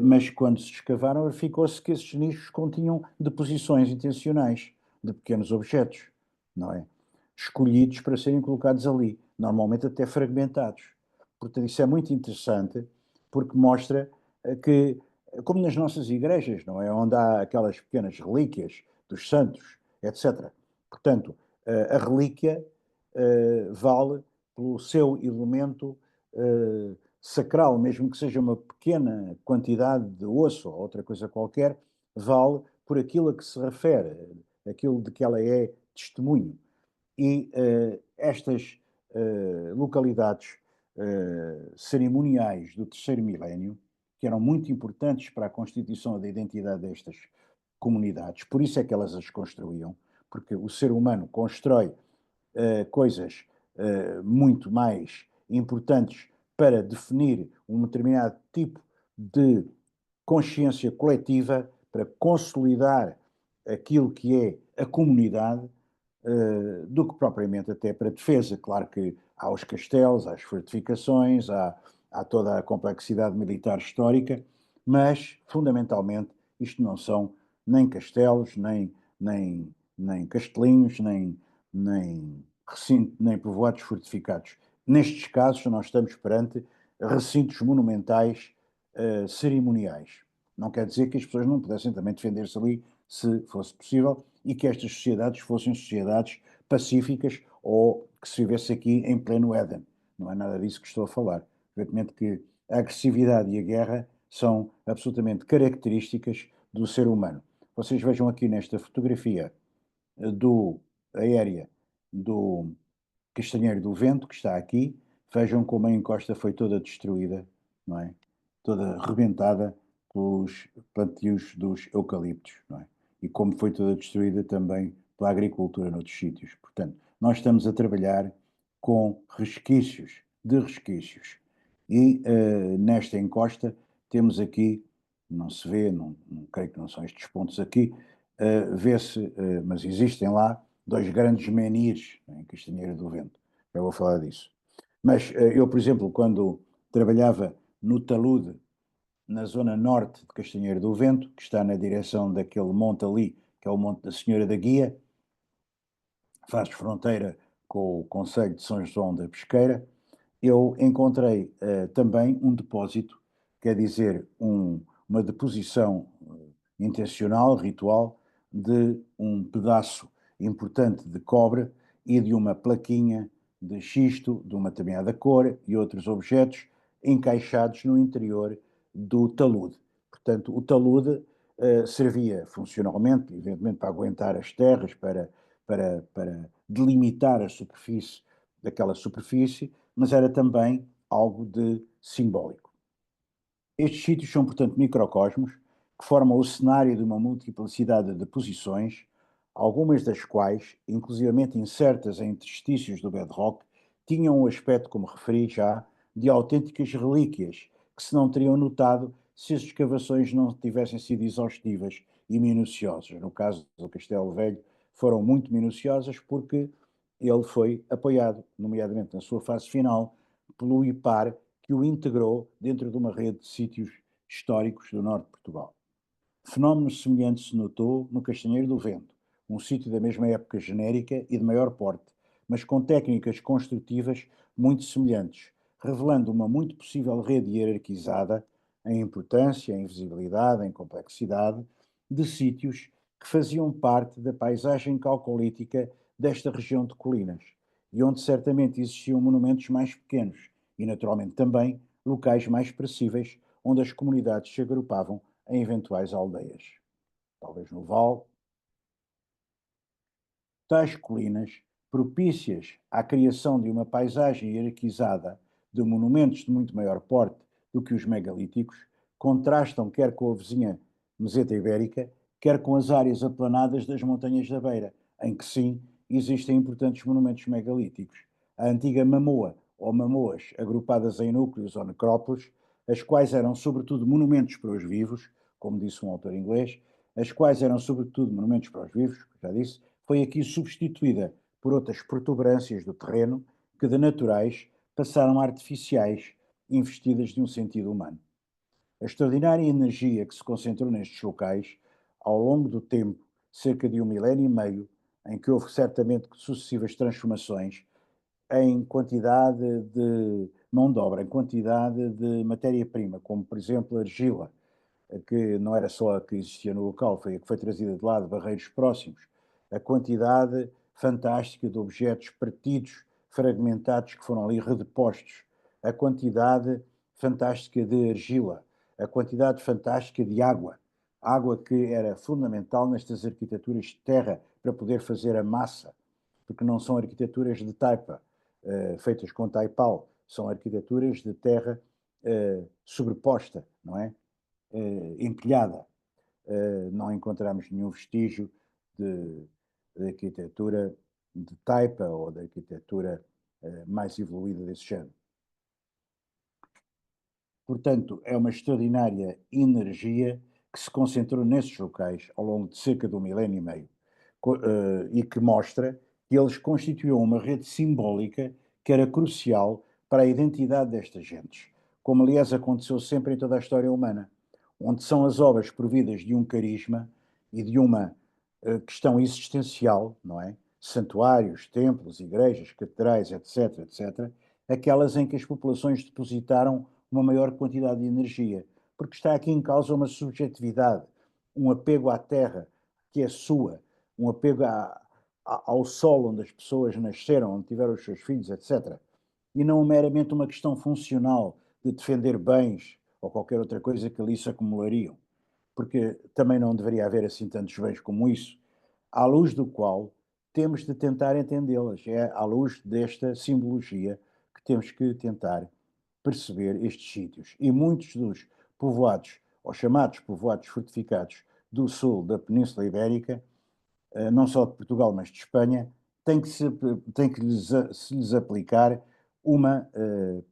mas quando se escavaram, verificou-se que esses nichos continham deposições intencionais de pequenos objetos, não é? Escolhidos para serem colocados ali, normalmente até fragmentados. Portanto, isso é muito interessante, porque mostra que, como nas nossas igrejas, não é? Onde há aquelas pequenas relíquias dos santos, etc. Portanto, a relíquia vale pelo seu elemento sacral, mesmo que seja uma pequena quantidade de osso ou outra coisa qualquer, vale por aquilo a que se refere, aquilo de que ela é testemunho. E estas localidades cerimoniais do terceiro milénio, que eram muito importantes para a constituição da identidade destas comunidades, por isso é que elas as construíam, porque o ser humano constrói coisas muito mais importantes para definir um determinado tipo de consciência coletiva, para consolidar aquilo que é a comunidade, do que propriamente até para defesa. Claro que há os castelos, há as fortificações, há toda a complexidade militar histórica, mas, fundamentalmente, isto não são nem castelos, nem castelinhos, nem povoados fortificados. Nestes casos, nós estamos perante recintos monumentais cerimoniais. Não quer dizer que as pessoas não pudessem também defender-se ali, se fosse possível, e que estas sociedades fossem sociedades pacíficas ou que se vivesse aqui em pleno Éden. Não é nada disso que estou a falar. Evidentemente que a agressividade e a guerra são absolutamente características do ser humano. Vocês vejam aqui nesta fotografia do aérea do Castanheiro do Vento, que está aqui, vejam como a encosta foi toda destruída, não é? Toda rebentada pelos plantios dos eucaliptos, não é? E como foi toda destruída também pela agricultura noutros sítios. Portanto, nós estamos a trabalhar com resquícios de resquícios. E nesta encosta temos aqui, não se vê, não creio que não são estes pontos aqui, vê-se, mas existem lá, dois grandes menires em Castanheira do Vento. Já vou falar disso. Mas eu, por exemplo, quando trabalhava no talude, na zona norte de Castanheira do Vento, que está na direção daquele monte ali, que é o Monte da Senhora da Guia, faz fronteira com o Concelho de São João da Pesqueira, eu encontrei também um depósito, quer dizer, uma deposição intencional, ritual, de um pedaço importante de cobre e de uma plaquinha de xisto de uma determinada cor e outros objetos encaixados no interior do talude. Portanto, o talude servia funcionalmente, evidentemente, para aguentar as terras, para delimitar a superfície daquela superfície, mas era também algo de simbólico. Estes sítios são, portanto, microcosmos que formam o cenário de uma multiplicidade de posições, algumas das quais, inclusivamente insertas em interstícios do bedrock, tinham um aspecto, como referi já, de autênticas relíquias, que se não teriam notado se as escavações não tivessem sido exaustivas e minuciosas. No caso do Castelo Velho, foram muito minuciosas porque ele foi apoiado, nomeadamente na sua fase final, pelo IPAR, que o integrou dentro de uma rede de sítios históricos do norte de Portugal. Fenómeno semelhante se notou no Castanheiro do Vento, um sítio da mesma época genérica e de maior porte, mas com técnicas construtivas muito semelhantes, revelando uma muito possível rede hierarquizada em importância, em visibilidade, em complexidade, de sítios que faziam parte da paisagem calcolítica desta região de colinas, e onde certamente existiam monumentos mais pequenos e, naturalmente, também locais mais expressíveis, onde as comunidades se agrupavam em eventuais aldeias. Talvez no Vale, tais colinas, propícias à criação de uma paisagem hierarquizada de monumentos de muito maior porte do que os megalíticos, contrastam quer com a vizinha meseta ibérica, quer com as áreas aplanadas das montanhas da Beira, em que sim existem importantes monumentos megalíticos. A antiga Mamoa ou mamoas agrupadas em núcleos ou necrópoles, as quais eram sobretudo monumentos para os vivos, como disse um autor inglês, as quais eram sobretudo monumentos para os vivos, já disse, foi aqui substituída por outras protuberâncias do terreno que, de naturais, passaram a artificiais, investidas de um sentido humano. A extraordinária energia que se concentrou nestes locais, ao longo do tempo, cerca de 1 milénio e meio, em que houve certamente sucessivas transformações, em quantidade de mão de obra, em quantidade de matéria-prima, como por exemplo a argila, que não era só a que existia no local, foi a que foi trazida de lá de barreiros próximos, a quantidade fantástica de objetos partidos, fragmentados, que foram ali redepostos, a quantidade fantástica de argila, a quantidade fantástica de água que era fundamental nestas arquiteturas de terra para poder fazer a massa, porque não são arquiteturas de taipa, feitas com taipau, são arquiteturas de terra sobreposta, não é? Empilhada. Não encontramos nenhum vestígio de arquitetura de taipa ou de arquitetura mais evoluída desse género. Portanto, é uma extraordinária energia que se concentrou nesses locais ao longo de cerca de 1 milénio e meio e que mostra que eles constituíam uma rede simbólica que era crucial para a identidade destas gentes, como aliás aconteceu sempre em toda a história humana, onde são as obras providas de um carisma e de uma questão existencial, não é? Santuários, templos, igrejas, catedrais, etc., etc., aquelas em que as populações depositaram uma maior quantidade de energia, porque está aqui em causa uma subjetividade, um apego à terra que é sua, um apego ao solo onde as pessoas nasceram, onde tiveram os seus filhos, etc. E não meramente uma questão funcional de defender bens ou qualquer outra coisa que ali se acumulariam, porque também não deveria haver assim tantos bens como isso, à luz do qual temos de tentar entendê-las. É à luz desta simbologia que temos que tentar perceber estes sítios. E muitos dos povoados, ou chamados povoados fortificados do sul da Península Ibérica, não só de Portugal, mas de Espanha, tem que se lhes aplicar uma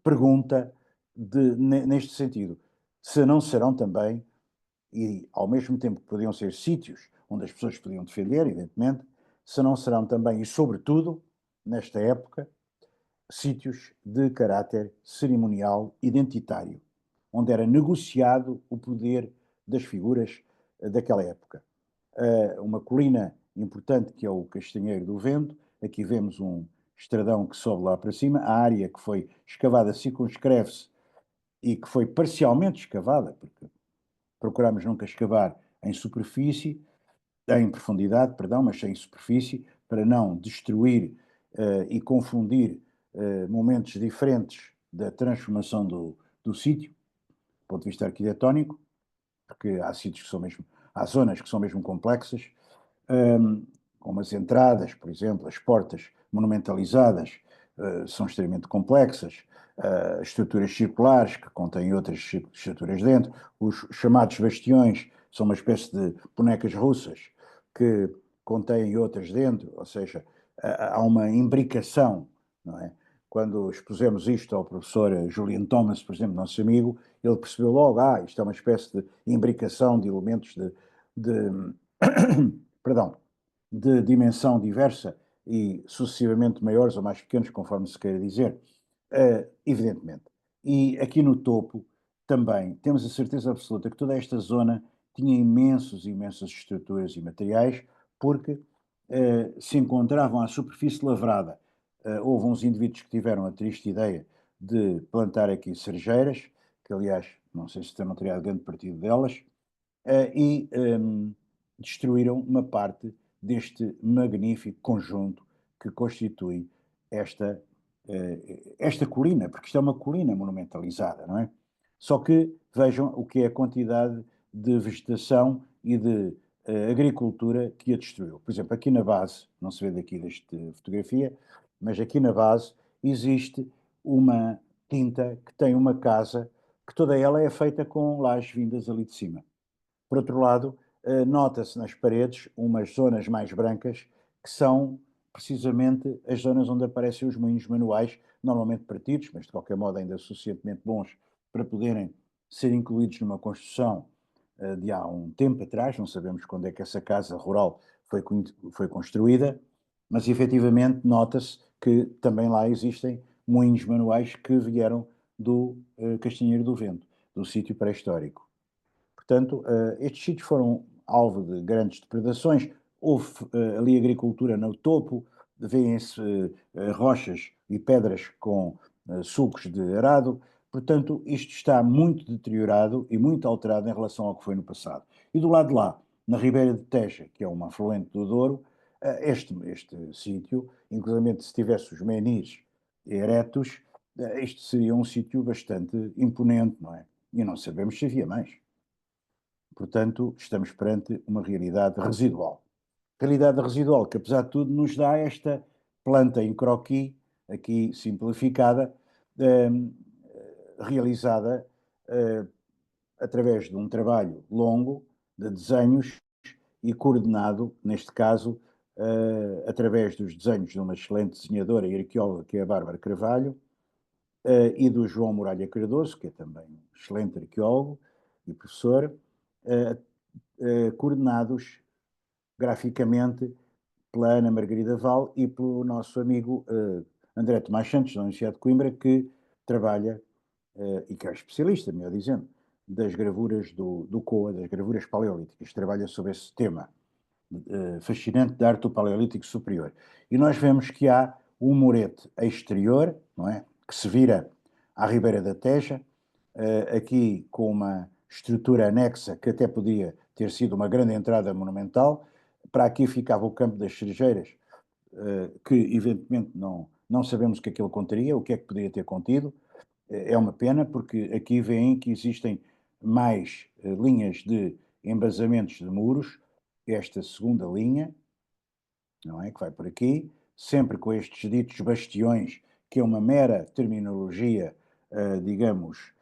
pergunta neste sentido. Se não serão também, e ao mesmo tempo que podiam ser sítios onde as pessoas podiam defender, evidentemente, se não serão também, e sobretudo, nesta época, sítios de caráter cerimonial identitário, onde era negociado o poder das figuras daquela época. Uma colina importante que é o Castanheiro do Vento, aqui vemos um estradão que sobe lá para cima, a área que foi escavada circunscreve-se e que foi parcialmente escavada, porque procuramos nunca escavar em superfície, em profundidade, perdão, mas em superfície, para não destruir e confundir momentos diferentes da transformação do sítio, do ponto de vista arquitetónico, porque há sítios que são mesmo, há zonas que são mesmo complexas, como as entradas, por exemplo, as portas monumentalizadas são extremamente complexas, estruturas circulares que contêm outras estruturas dentro, os chamados bastiões são uma espécie de bonecas russas que contêm outras dentro, ou seja, há uma imbricação, não é? Quando expusemos isto ao professor Julian Thomas, por exemplo, nosso amigo, ele percebeu logo, isto é uma espécie de imbricação de elementos de perdão, de dimensão diversa e sucessivamente maiores ou mais pequenos, conforme se queira dizer, evidentemente. E aqui no topo também temos a certeza absoluta que toda esta zona tinha imensas estruturas e materiais, porque se encontravam à superfície lavrada. Houve uns indivíduos que tiveram a triste ideia de plantar aqui cerejeiras, que aliás, não sei se terão tirado grande partido delas, e destruíram uma parte deste magnífico conjunto que constitui esta, esta colina, porque isto é uma colina monumentalizada, não é? Só que vejam o que é a quantidade de vegetação e de agricultura que a destruiu. Por exemplo, aqui na base, não se vê daqui desta fotografia, mas aqui na base existe uma quinta que tem uma casa que toda ela é feita com lajes vindas ali de cima. Por outro lado, nota-se nas paredes umas zonas mais brancas que são precisamente as zonas onde aparecem os moinhos manuais, normalmente partidos, mas de qualquer modo ainda suficientemente bons para poderem ser incluídos numa construção de há um tempo atrás, não sabemos quando é que essa casa rural foi construída, mas efetivamente nota-se que também lá existem moinhos manuais que vieram do Castinheiro do Vento, do sítio pré-histórico. Portanto, estes sítios foram alvo de grandes depredações. Houve ali agricultura no topo, vêem-se rochas e pedras com sulcos de arado. Portanto, isto está muito deteriorado e muito alterado em relação ao que foi no passado. E do lado de lá, na Ribeira de Teja, que é uma afluente do Douro, este sítio, inclusive se tivesse os menis eretos, isto seria um sítio bastante imponente, não é? E não sabemos se havia mais. Portanto, estamos perante uma realidade residual. Realidade residual que, apesar de tudo, nos dá esta planta em croquis, aqui simplificada, eh, realizada através de um trabalho longo de desenhos e coordenado, neste caso, através dos desenhos de uma excelente desenhadora e arqueóloga, que é a Bárbara Carvalho, e do João Muralha Cardoso, que é também um excelente arqueólogo e professor, coordenados graficamente pela Ana Margarida Val e pelo nosso amigo André Tomás Santos, da Universidade de Coimbra, que trabalha, e que é especialista, melhor dizendo, das gravuras do COA, das gravuras paleolíticas, trabalha sobre esse tema fascinante da arte do Paleolítico Superior. E nós vemos que há um murete exterior, não é? Que se vira à Ribeira da Teja, aqui com uma estrutura anexa que até podia ter sido uma grande entrada monumental. Para aqui ficava o Campo das Cerejeiras, que evidentemente não sabemos o que aquilo conteria, o que é que poderia ter contido. É uma pena, porque aqui veem que existem mais linhas de embasamentos de muros, esta segunda linha, não é? Que vai por aqui, sempre com estes ditos bastiões, que é uma mera terminologia, digamos,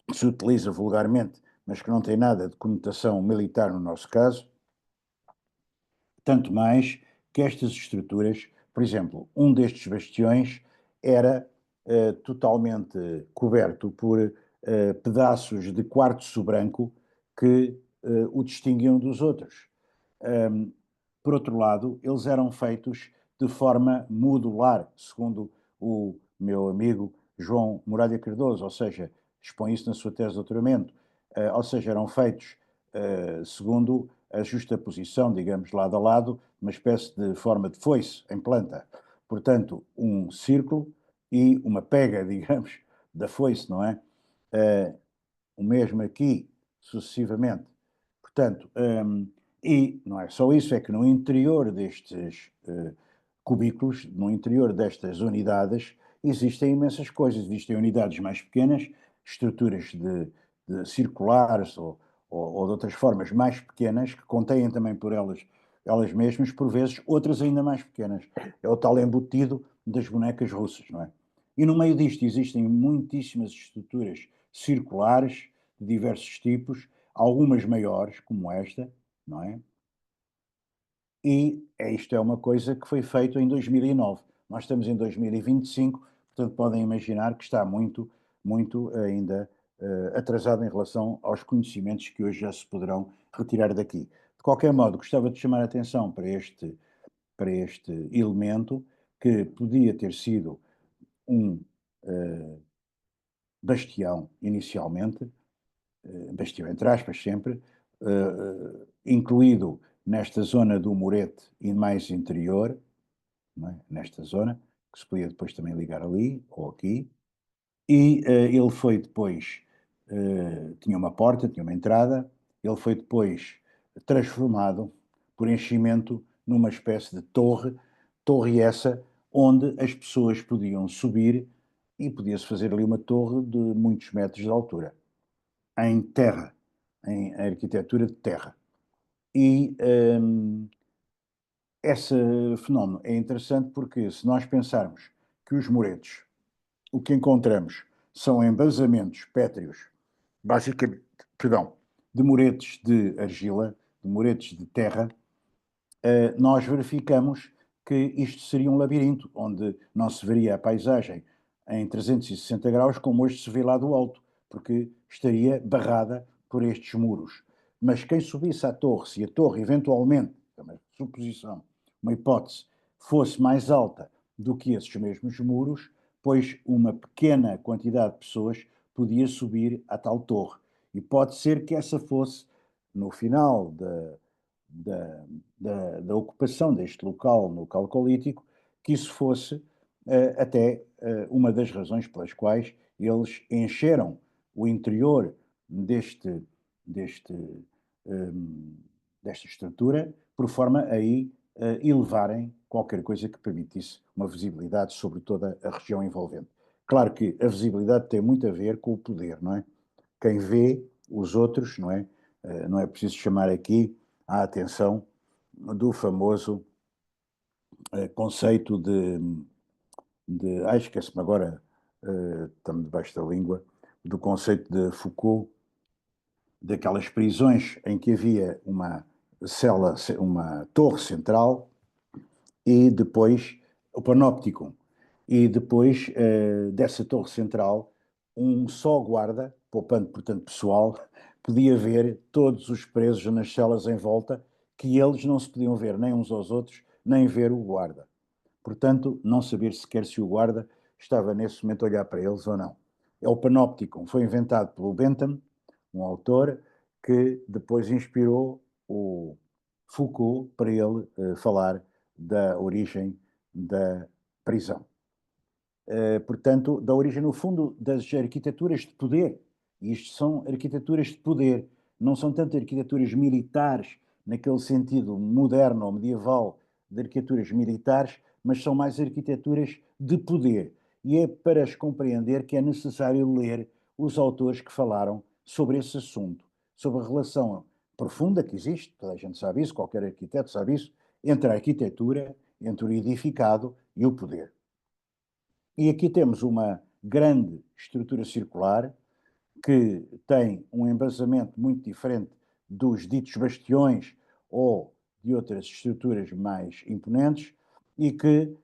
que se utiliza vulgarmente, mas que não tem nada de conotação militar no nosso caso, tanto mais que estas estruturas, por exemplo, um destes bastiões era totalmente coberto por pedaços de quartzo branco que o distinguiam dos outros. Um, por outro lado, eles eram feitos de forma modular, segundo o meu amigo João Muralha Cardoso, ou seja, expõe isso na sua tese de doutoramento, ou seja, eram feitos segundo a justaposição, digamos, lado a lado, uma espécie de forma de foice em planta. Portanto, um círculo e uma pega, digamos, da foice, não é? O mesmo aqui, sucessivamente. Portanto, e não é só isso, é que no interior destes cubículos, no interior destas unidades, existem imensas coisas. Existem unidades mais pequenas, estruturas de circulares ou de outras formas mais pequenas, que contêm também por elas mesmas, por vezes, outras ainda mais pequenas. É o tal embutido das bonecas russas, não é? E no meio disto existem muitíssimas estruturas circulares de diversos tipos, algumas maiores, como esta, não é? E isto é uma coisa que foi feito em 2009. Nós estamos em 2025, portanto podem imaginar que está muito, muito ainda atrasado em relação aos conhecimentos que hoje já se poderão retirar daqui. De qualquer modo, gostava de chamar a atenção para este elemento que podia ter sido um bastião inicialmente, bastião entre aspas sempre, incluído nesta zona do Morete e mais interior, não é? Nesta zona, que se podia depois também ligar ali ou aqui, e ele foi depois, tinha uma porta, tinha uma entrada, ele foi depois transformado por enchimento numa espécie de torre essa onde as pessoas podiam subir e podia-se fazer ali uma torre de muitos metros de altura em terra, em arquitetura de terra. E esse fenómeno é interessante porque, se nós pensarmos que os muretos, o que encontramos são embasamentos pétreos, basicamente, perdão, de muretos de argila, de muretos de terra, nós verificamos que isto seria um labirinto, onde não se veria a paisagem em 360 graus, como hoje se vê lá do alto, porque estaria barrada por estes muros. Mas quem subisse à torre, se a torre eventualmente, é uma suposição, uma hipótese, fosse mais alta do que esses mesmos muros, pois uma pequena quantidade de pessoas podia subir à tal torre. E pode ser que essa fosse, no final da, da ocupação deste local no Calcolítico, que isso fosse até uma das razões pelas quais eles encheram o interior deste, deste, desta estrutura, por forma a aí elevarem qualquer coisa que permitisse uma visibilidade sobre toda a região envolvente. Claro que a visibilidade tem muito a ver com o poder, não é? Quem vê os outros, não é? Não é preciso chamar aqui a atenção do famoso conceito esquece-me agora, está-me debaixo da língua, do conceito de Foucault, daquelas prisões em que havia uma cela, uma torre central e depois o panóptico. E depois dessa torre central, um só guarda, poupando, portanto, pessoal, podia ver todos os presos nas celas em volta, que eles não se podiam ver nem uns aos outros, nem ver o guarda. Portanto, não saber sequer se o guarda estava nesse momento a olhar para eles ou não. É o panóptico, foi inventado pelo Bentham, um autor que depois inspirou o Foucault para ele falar da origem da prisão. Portanto, da origem, no fundo, das arquiteturas de poder. E isto são arquiteturas de poder, não são tanto arquiteturas militares, naquele sentido moderno ou medieval de arquiteturas militares, mas são mais arquiteturas de poder. E é para as compreender que é necessário ler os autores que falaram sobre esse assunto, sobre a relação profunda que existe, toda a gente sabe isso, qualquer arquiteto sabe isso, entre a arquitetura, entre o edificado e o poder. E aqui temos uma grande estrutura circular que tem um embasamento muito diferente dos ditos bastiões ou de outras estruturas mais imponentes e que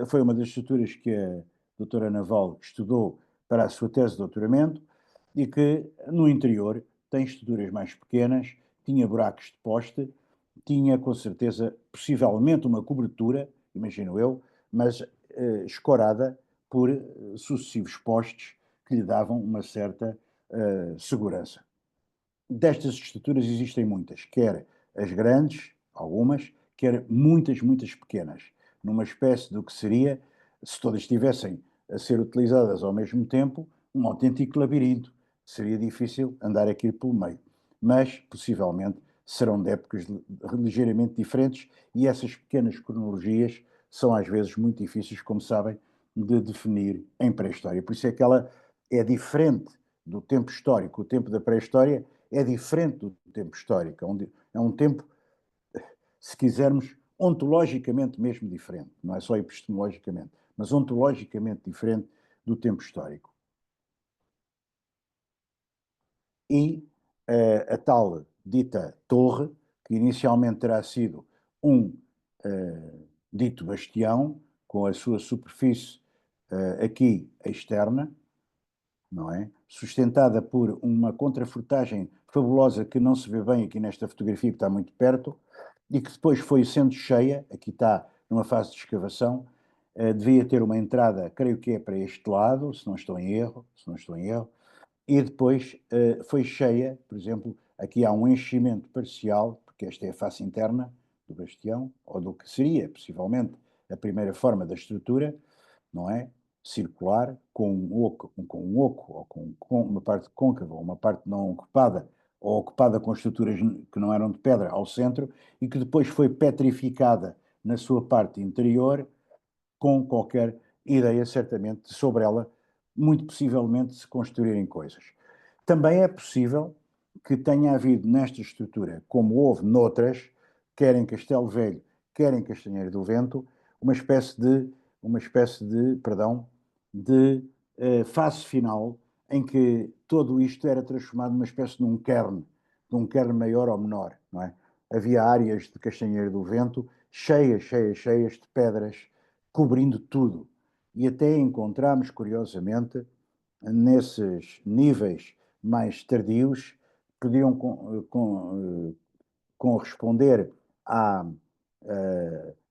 foi uma das estruturas que a doutora Naval estudou para a sua tese de doutoramento e que no interior tem estruturas mais pequenas, tinha buracos de poste, tinha com certeza possivelmente uma cobertura, imagino eu, mas escorada por sucessivos postes que lhe davam uma certa segurança. Destas estruturas existem muitas, quer as grandes, algumas, quer muitas, muitas pequenas, numa espécie do que seria, se todas estivessem a ser utilizadas ao mesmo tempo, um autêntico labirinto. Seria difícil andar aqui pelo meio, mas possivelmente serão de épocas ligeiramente diferentes e essas pequenas cronologias são às vezes muito difíceis, como sabem, de definir em pré-história. Por isso é que ela é diferente do tempo histórico. O tempo da pré-história é diferente do tempo histórico. É um tempo, se quisermos, ontologicamente mesmo diferente. Não é só epistemologicamente, mas ontologicamente diferente do tempo histórico. E a tal dita torre, que inicialmente terá sido um dito bastião, com a sua superfície aqui externa, não é? Sustentada por uma contrafortagem fabulosa que não se vê bem aqui nesta fotografia, que está muito perto, e que depois foi sendo cheia, aqui está numa fase de escavação, devia ter uma entrada, creio que é para este lado, se não estou em erro, e depois foi cheia, por exemplo, aqui há um enchimento parcial, porque esta é a face interna do bastião, ou do que seria, possivelmente, a primeira forma da estrutura, não é? Circular, com um oco ou com uma parte côncava, uma parte não ocupada, ou ocupada com estruturas que não eram de pedra ao centro, e que depois foi petrificada na sua parte interior, com qualquer ideia, certamente, sobre ela, muito possivelmente, se construírem coisas. Também é possível que tenha havido nesta estrutura, como houve noutras, quer em Castelo Velho, quer em Castanheira do Vento, perdão, de fase final em que todo isto era transformado numa espécie de um kern maior ou menor, não é? havia áreas de Castanheiro do Vento cheias, cheias, cheias de pedras, cobrindo tudo. E até encontramos, curiosamente, nesses níveis mais tardios, podiam corresponder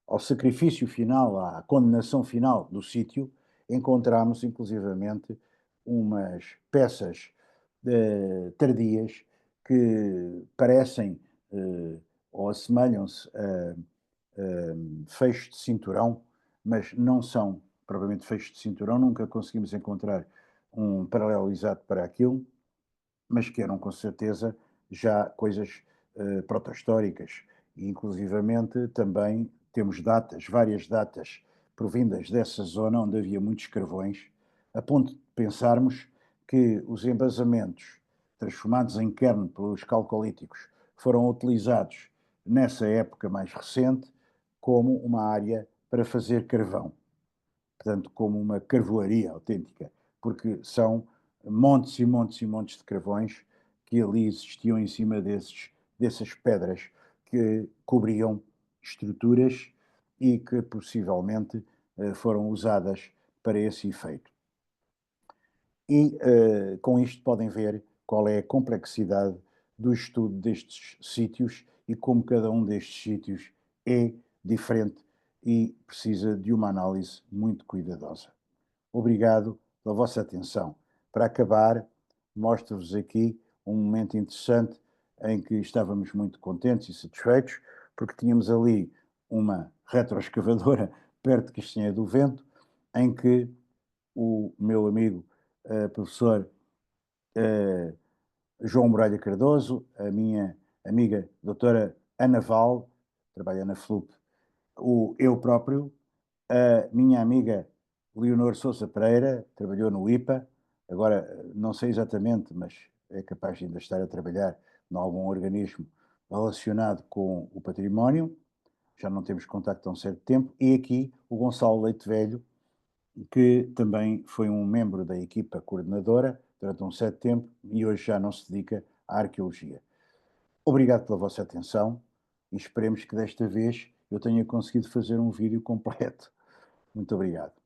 ao sacrifício final, à condenação final do sítio, encontramos inclusivamente umas peças tardias que parecem ou assemelham-se a feixes de cinturão, mas não são propriamente feixes de cinturão, nunca conseguimos encontrar um paralelo exato para aquilo, mas que eram com certeza já coisas proto-históricas. E, inclusivamente também temos datas, várias datas provindas dessa zona onde havia muitos carvões, a ponto de pensarmos que os embasamentos transformados em cairn pelos calcolíticos foram utilizados nessa época mais recente como uma área para fazer carvão, portanto, como uma carvoaria autêntica, porque são montes e montes e montes de carvões que ali existiam em cima dessas pedras que cobriam estruturas e que possivelmente foram usadas para esse efeito. E com isto podem ver qual é a complexidade do estudo destes sítios e como cada um destes sítios é diferente e precisa de uma análise muito cuidadosa. Obrigado pela vossa atenção. Para acabar, mostro-vos aqui um momento interessante em que estávamos muito contentes e satisfeitos, porque tínhamos ali uma retroescavadora perto de Castanheira do Vento, em que o meu amigo professor João Muralha Cardoso, a minha amiga doutora Ana Val, trabalha na FLUP, eu próprio, a minha amiga Leonor Sousa Pereira, trabalhou no IPA, agora não sei exatamente, mas é capaz de ainda estar a trabalhar em algum organismo relacionado com o património, já não temos contacto há um certo tempo, e aqui o Gonçalo Leite Velho, que também foi um membro da equipa coordenadora durante um certo tempo e hoje já não se dedica à arqueologia. Obrigado pela vossa atenção e esperemos que desta vez eu tenha conseguido fazer um vídeo completo. Muito obrigado.